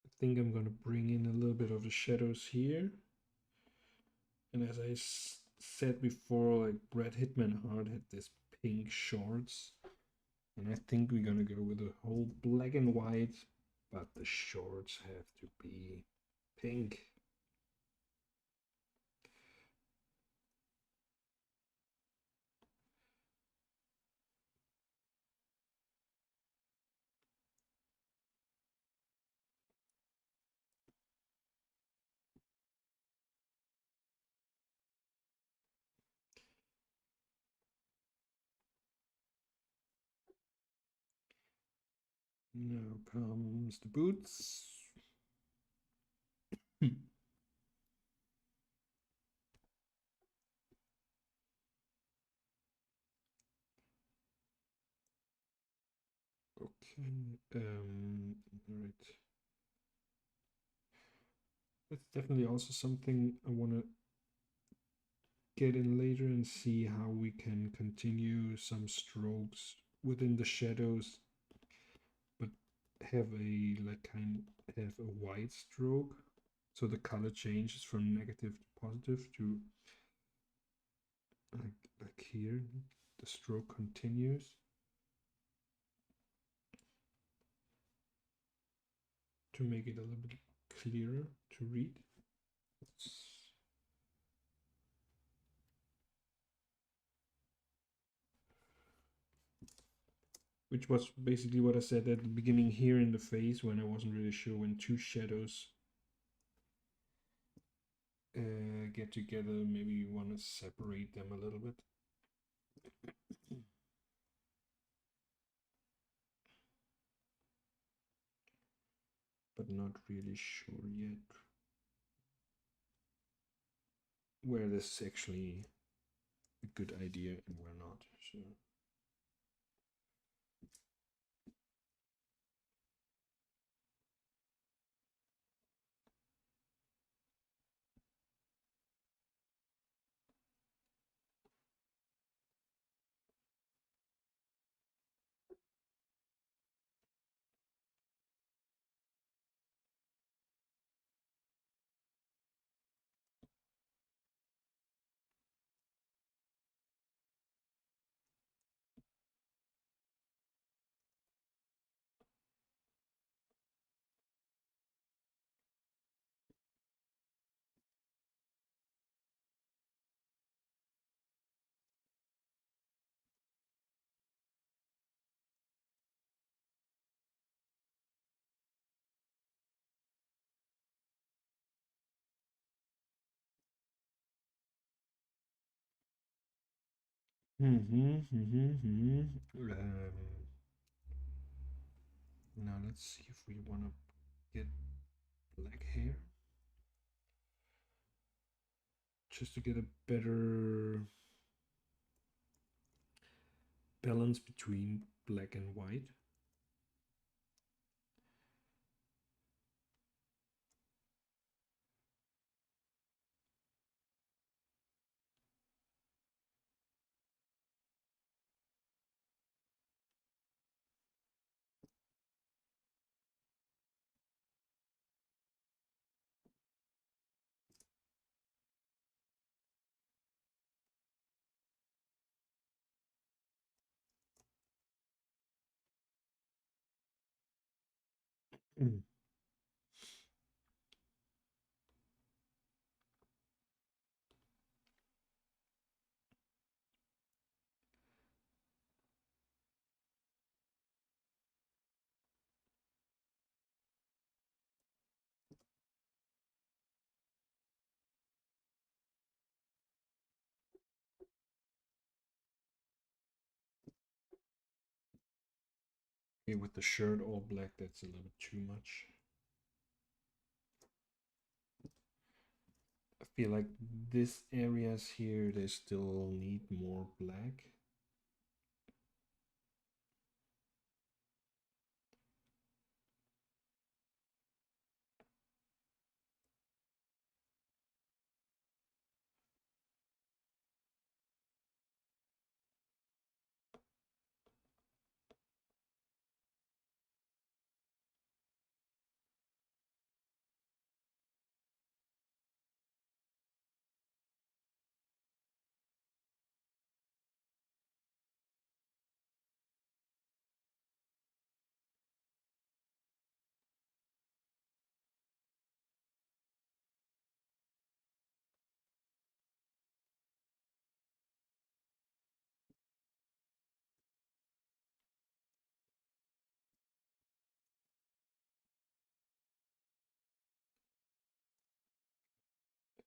I think I'm gonna bring in a little bit of the shadows here. And as I said before, like Brad Hitman Hart had this pink shorts. And I think we're gonna go with a whole black and white, but the shorts have to be pink. Now comes the boots. Okay, all right. That's definitely also something I want to get in later and see how we can continue some strokes within the shadows, but have a have a white stroke, so the color changes from negative to positive to like here. The stroke continues. To make it a little bit clearer to read. Which was basically what I said at the beginning here in the face when I wasn't really sure when two shadows get together. Maybe you want to separate them a little bit. But not really sure yet where this is actually a good idea and where not. So. Now let's see if we want to get black hair. Just to get a better balance between black and white. Mm. Okay, with the shirt all black, that's a little bit too much. feel like this areas here, they still need more black.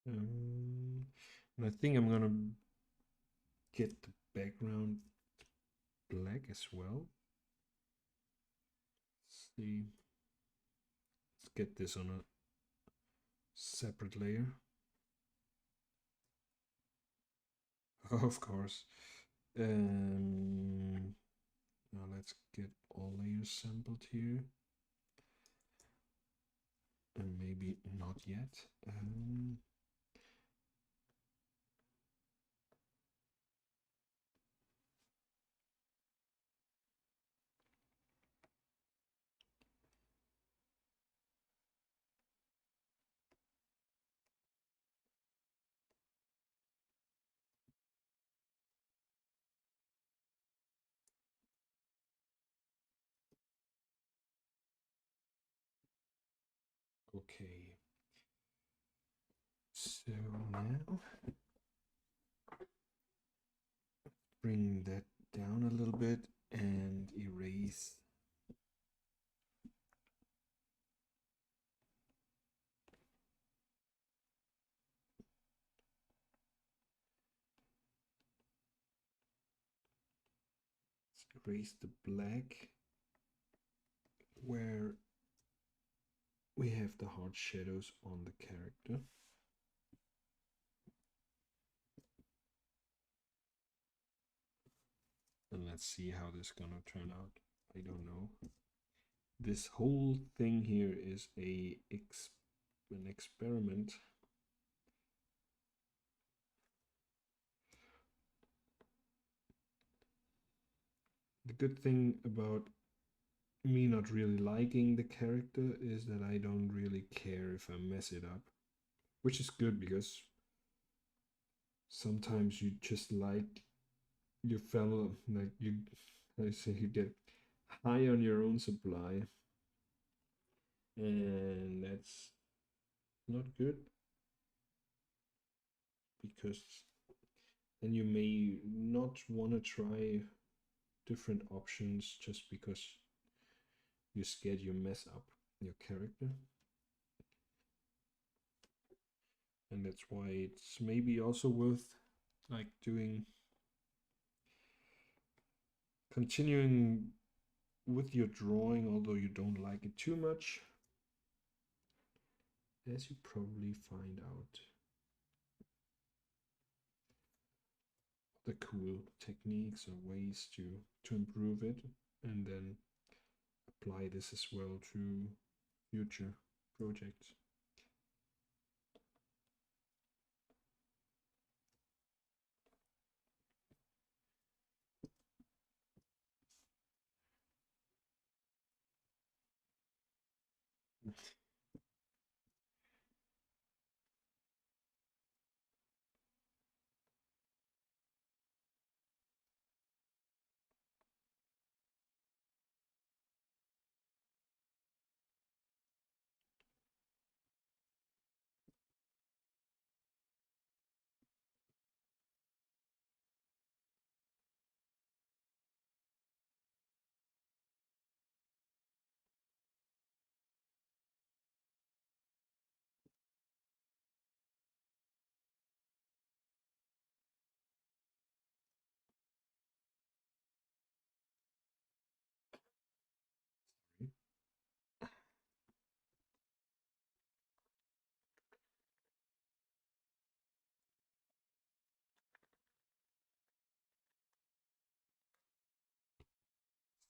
And I think I'm gonna get the background black as well. Let's see. Let's get this on a separate layer. Of course. Now let's get all layers sampled here. And maybe not yet. Okay. So now bring that down a little bit and erase. Let's erase the black where we have the hard shadows on the character. And let's see how this is gonna turn out. I don't know. This whole thing here is an experiment. The good thing about me not really liking the character is that I don't really care if I mess it up, which is good because sometimes you just like your fellow, like you, I say, you get high on your own supply, and that's not good because then you may not want to try different options just because you're scared you mess up your character. And that's why it's maybe also worth like continuing with your drawing, although you don't like it too much, as you probably find out. The cool techniques or ways to improve it, and then apply this as well to future projects.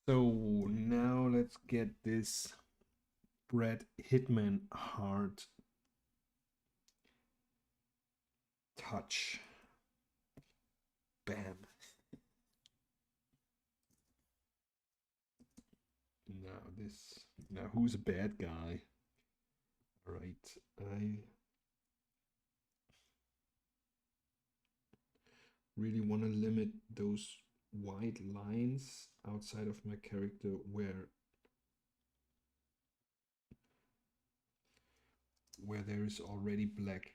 So now let's get this Brad Hitman hard touch. Bam. Now who's a bad guy? All right, I really want to limit those white lines outside of my character where there is already black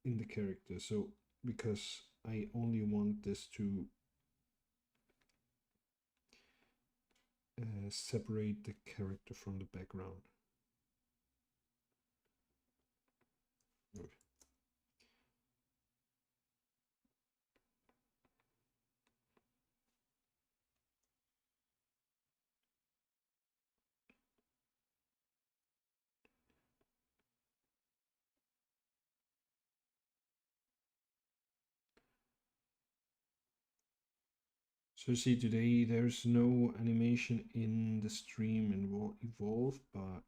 in the character. So because I only want this to separate the character from the background. Okay. So see, today there's no animation in the stream and will evolve, but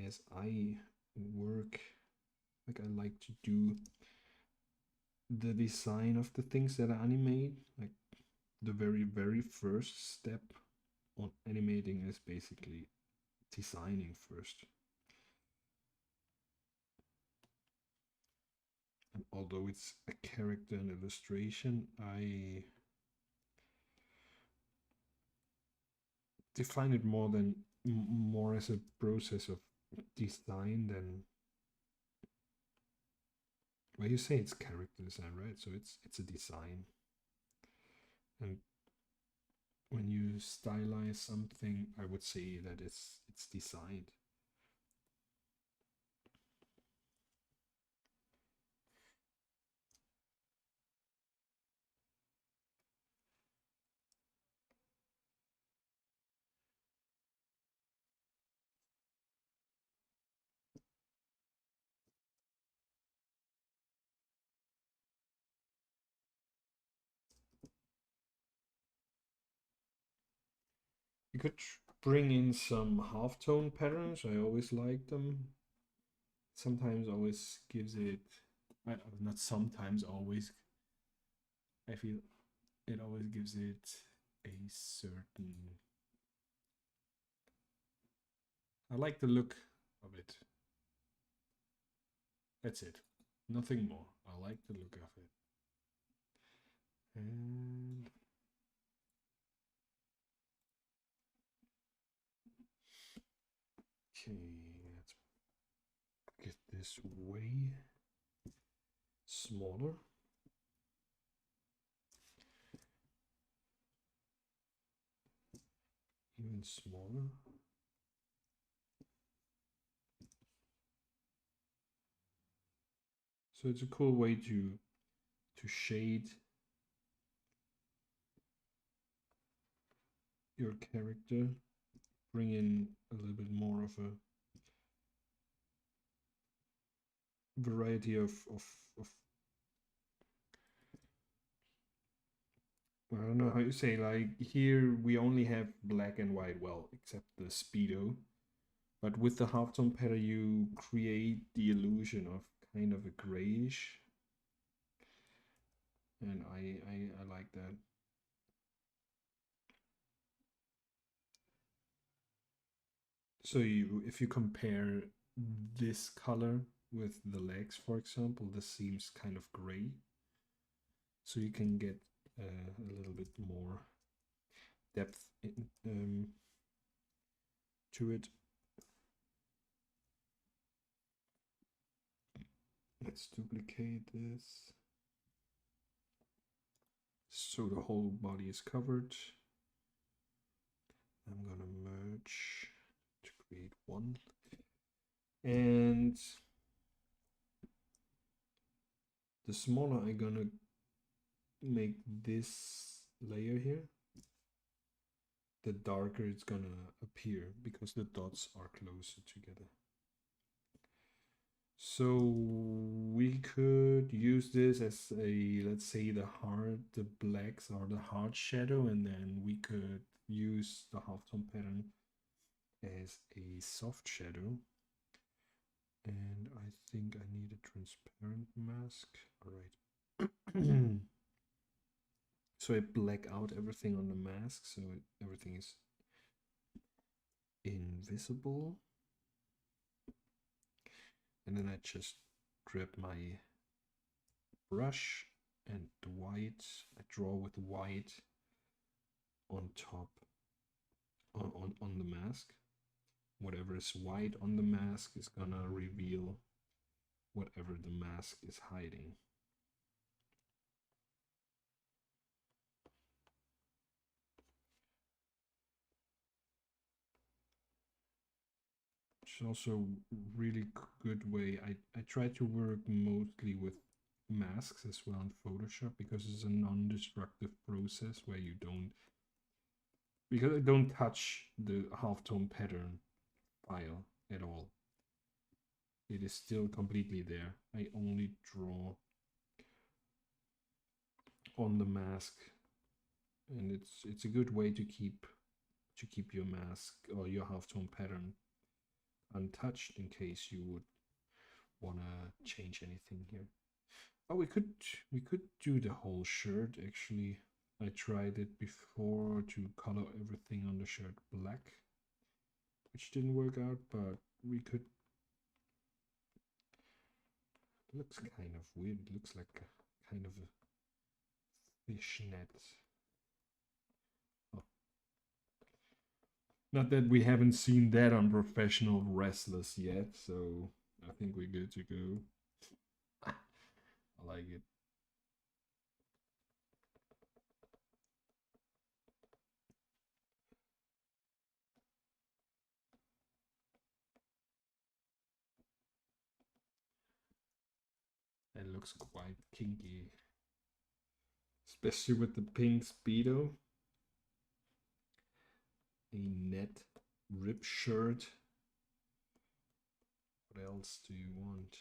as I work, like I like to do the design of the things that I animate, like the very first step on animating is basically designing first. And although it's a character and illustration, I define it more as a process of design than, well, you say it's character design, right? So it's a design. And when you stylize something, I would say that it's designed. You could bring in some halftone patterns. I always like them. Sometimes always gives it, not sometimes, always. I feel it always gives it a certain. I like the look of it. That's it. Nothing more. I like the look of it. And okay, let's get this way smaller. Even smaller. So it's a cool way to shade your character, bring in a little bit more of a variety of I don't know how you say, like here we only have black and white, well, except the speedo. But with the halftone pattern, you create the illusion of kind of a grayish. And I like that. So if you compare this color with the legs, for example, this seems kind of gray. So you can get a little bit more depth to it. Let's duplicate this. So the whole body is covered. I'm gonna merge to create one. And the smaller I'm gonna make this layer here, the darker it's gonna appear because the dots are closer together. So we could use this as a, let's say the blacks are the hard shadow, and then we could use the halftone pattern as a soft shadow. And I think I need a transparent mask. All right. So I black out everything on the mask, so everything is invisible. And then I just grab my brush and the white. I draw with white on top on the mask. Whatever is white on the mask is gonna reveal whatever the mask is hiding. It's also really good way. I try to work mostly with masks as well in Photoshop because it's a non-destructive process where you don't, because I don't touch the halftone pattern file at all. It is still completely there. I only draw on the mask, and it's a good way to keep your mask or your halftone pattern untouched in case you would want to change anything here. Oh, we could do the whole shirt actually. I tried it before to color everything on the shirt black, which didn't work out, but we could. It looks kind of weird. It looks like a kind of a fishnet. Oh. Not that we haven't seen that on professional wrestlers yet, so I think we're good to go. I like it. It looks quite kinky, especially with the pink speedo. A net rib shirt. What else do you want?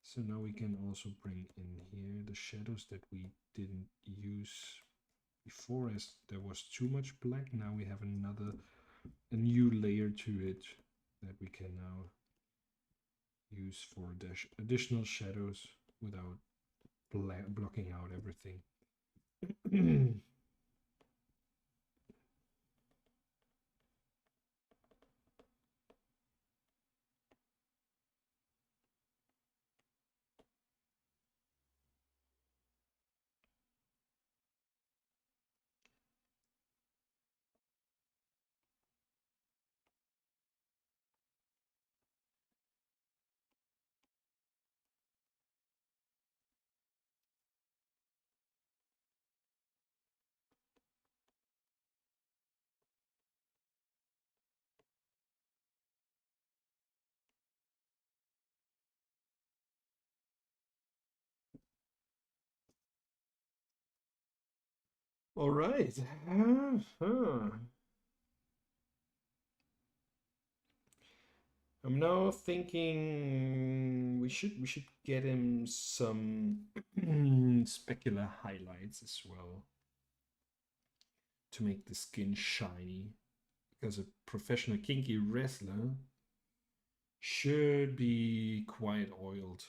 So now we can also bring in here the shadows that we didn't use before, as there was too much black. Now we have a new layer to it that we can now use for additional shadows without blocking out everything. All right. I'm now thinking we should get him some specular highlights as well to make the skin shiny, because a professional kinky wrestler should be quite oiled.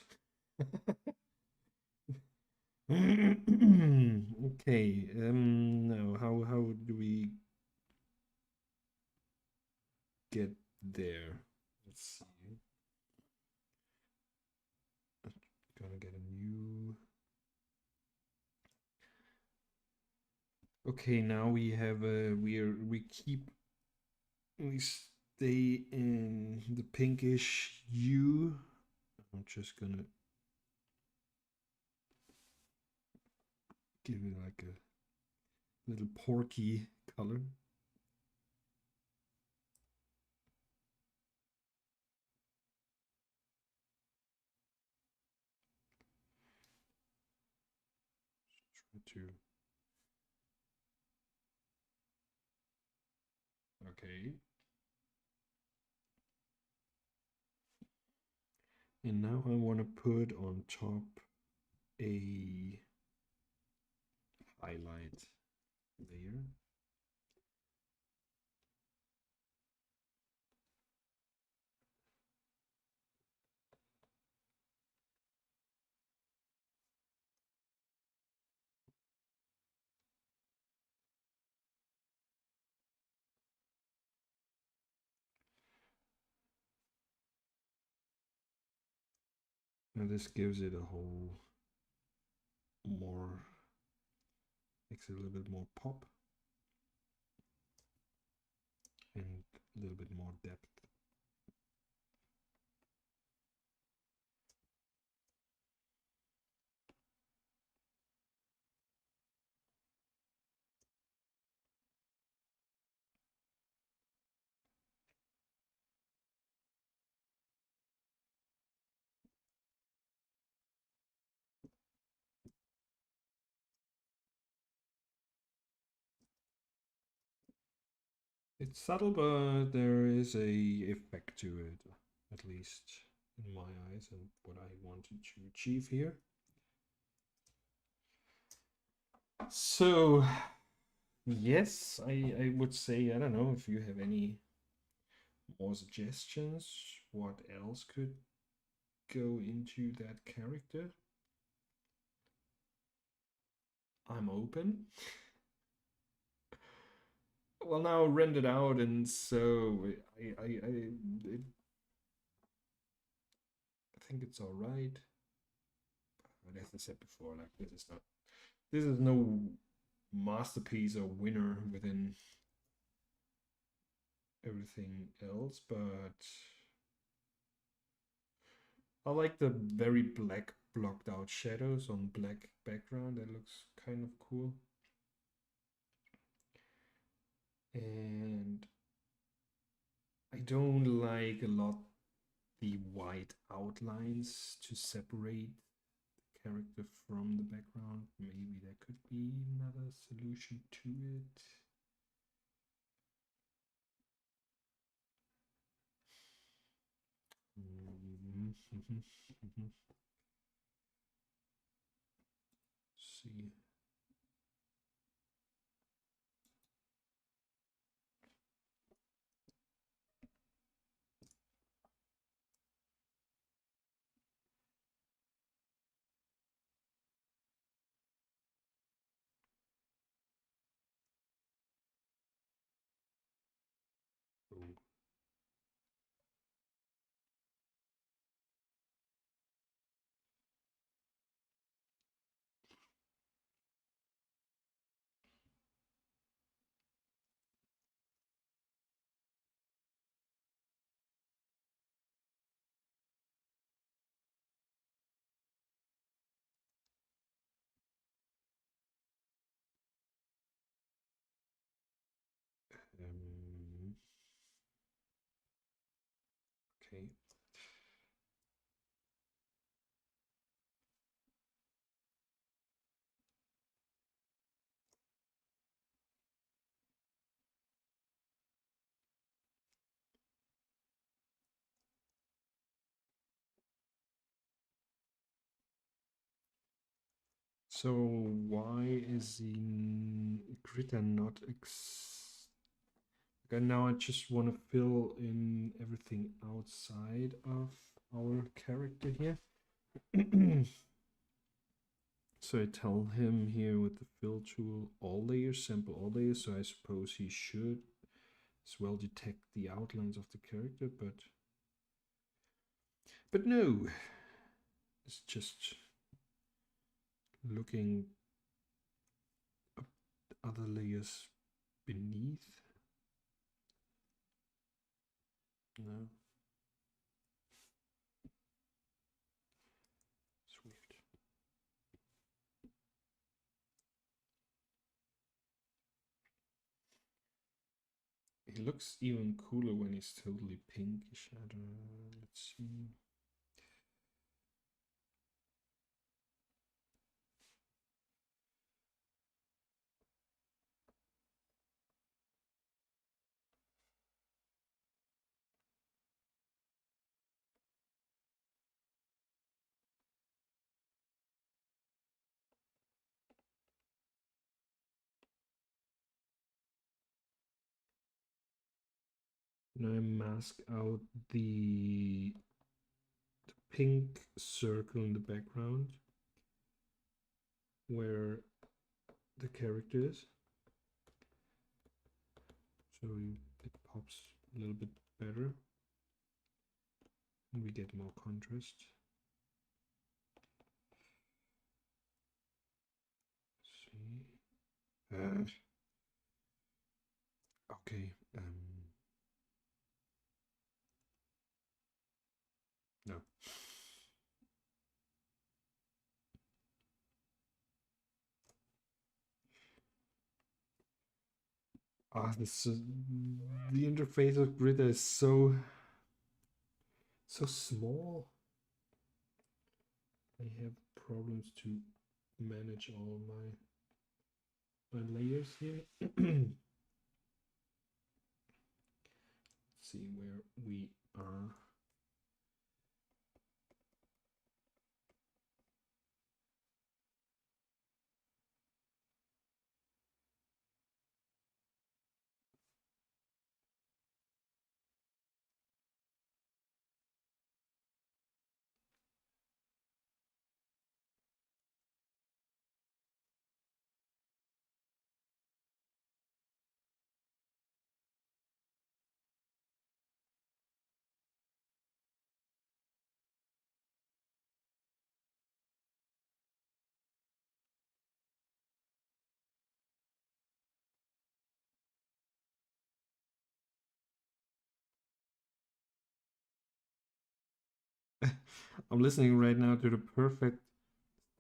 Okay, now how do we get there? Let's see. Gonna get a new. Okay, now we have a we stay in the pinkish hue. I'm just gonna give it like a little porky color. Try to Okay. And now I want to put on top a highlight layer. Now this gives it a whole more, makes it a little bit more pop and a little bit more depth. It's subtle, but there is a effect to it, at least in my eyes, and what I wanted to achieve here. So, yes, I would say, I don't know if you have any more suggestions. What else could go into that character? I'm open. Well, now rendered out, and so I think it's all right. But as I said before, like this is no masterpiece or winner within everything else, but I like the very black blocked out shadows on black background. That looks kind of cool. And I don't like a lot the white outlines to separate the character from the background. Maybe there could be another solution to it. See. Oh. Okay. So why is the KRITA not okay, now I just want to fill in everything outside of our character here. So I tell him here with the fill tool, all layers, sample all layers. So I suppose he should as well detect the outlines of the character, but no, it's just looking up other layers beneath. No. It's weird. He looks even cooler when he's totally pinkish. I don't know. Let's see. Now I mask out the pink circle in the background where the character is. So it pops a little bit better and we get more contrast. See. Okay. No. The interface of KRITA is so small. I have problems to manage all my layers here. Let's see where we are. I'm listening right now to the perfect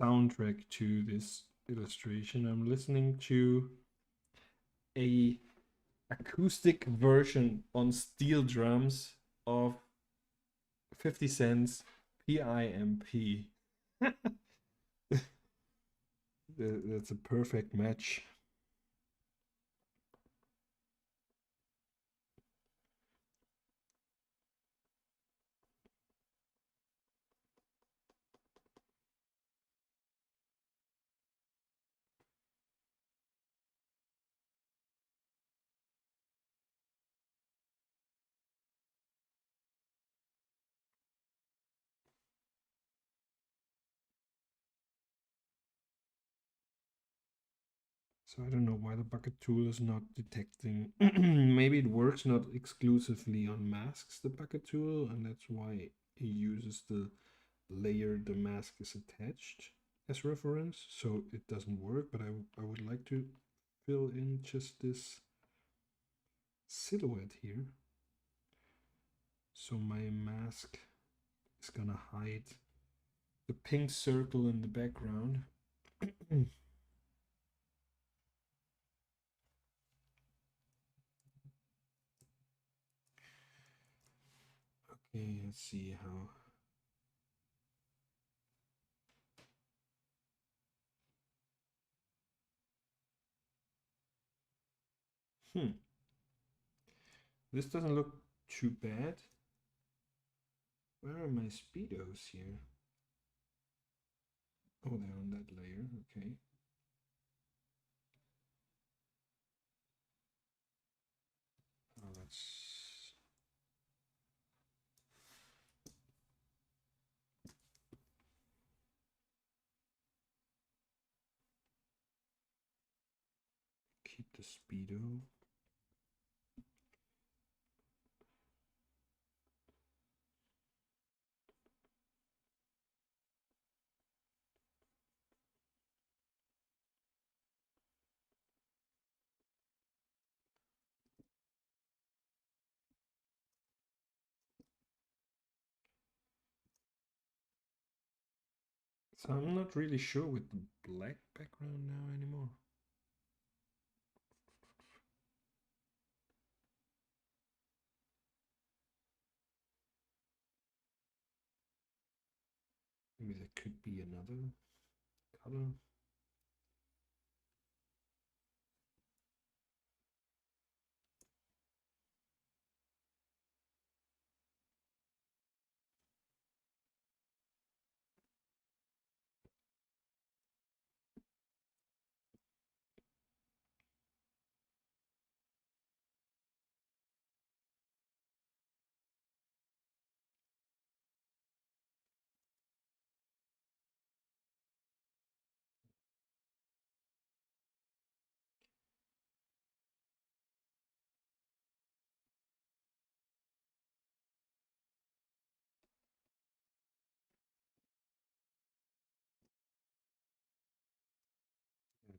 soundtrack to this illustration. I'm listening to a acoustic version on steel drums of 50 Cent's PIMP. That's a perfect match. So I don't know why the bucket tool is not detecting. Maybe it works not exclusively on masks, the bucket tool, and that's why it uses the layer the mask is attached as reference. So it doesn't work, but I would like to fill in just this silhouette here. So my mask is gonna hide the pink circle in the background. Okay, let's see how. This doesn't look too bad. Where are my speedos here? Oh, they're on that layer. Okay. Oh, let's keep the speedo. So I'm not really sure with the black background now anymore. Maybe there could be another color.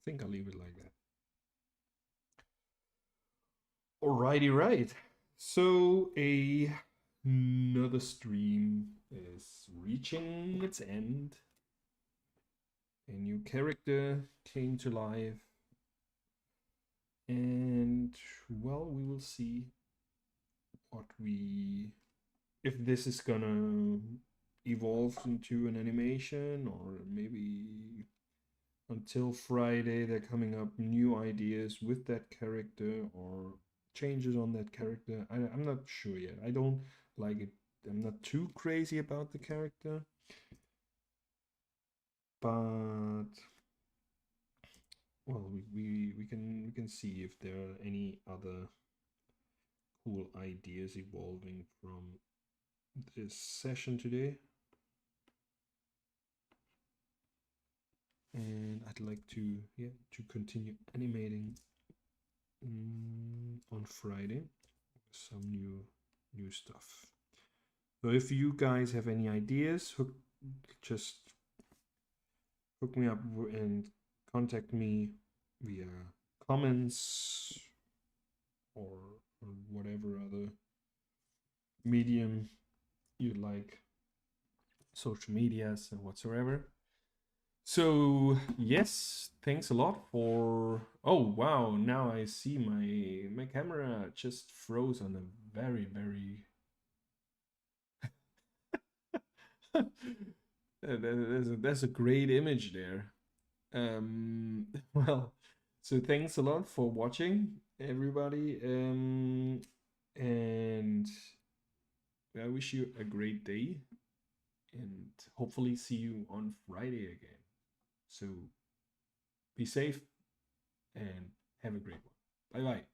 think I'll leave it like that. Alrighty, right. So another stream is reaching its end. A new character came to life. And well, we will see if this is gonna evolve into an animation, or maybe until Friday they're coming up new ideas with that character or changes on that character. I'm not sure yet. I don't like it. I'm not too crazy about the character, but well, we can see if there are any other cool ideas evolving from this session today. And I'd like to continue animating on Friday some new stuff. So if you guys have any ideas, just hook me up and contact me via comments or whatever other medium you like, social medias and whatsoever. So yes, thanks a lot for. Oh wow! Now I see my camera just froze on a very. That's a great image there. Well, so thanks a lot for watching, everybody. And I wish you a great day, and hopefully see you on Friday again. So be safe and have a great one. Bye bye.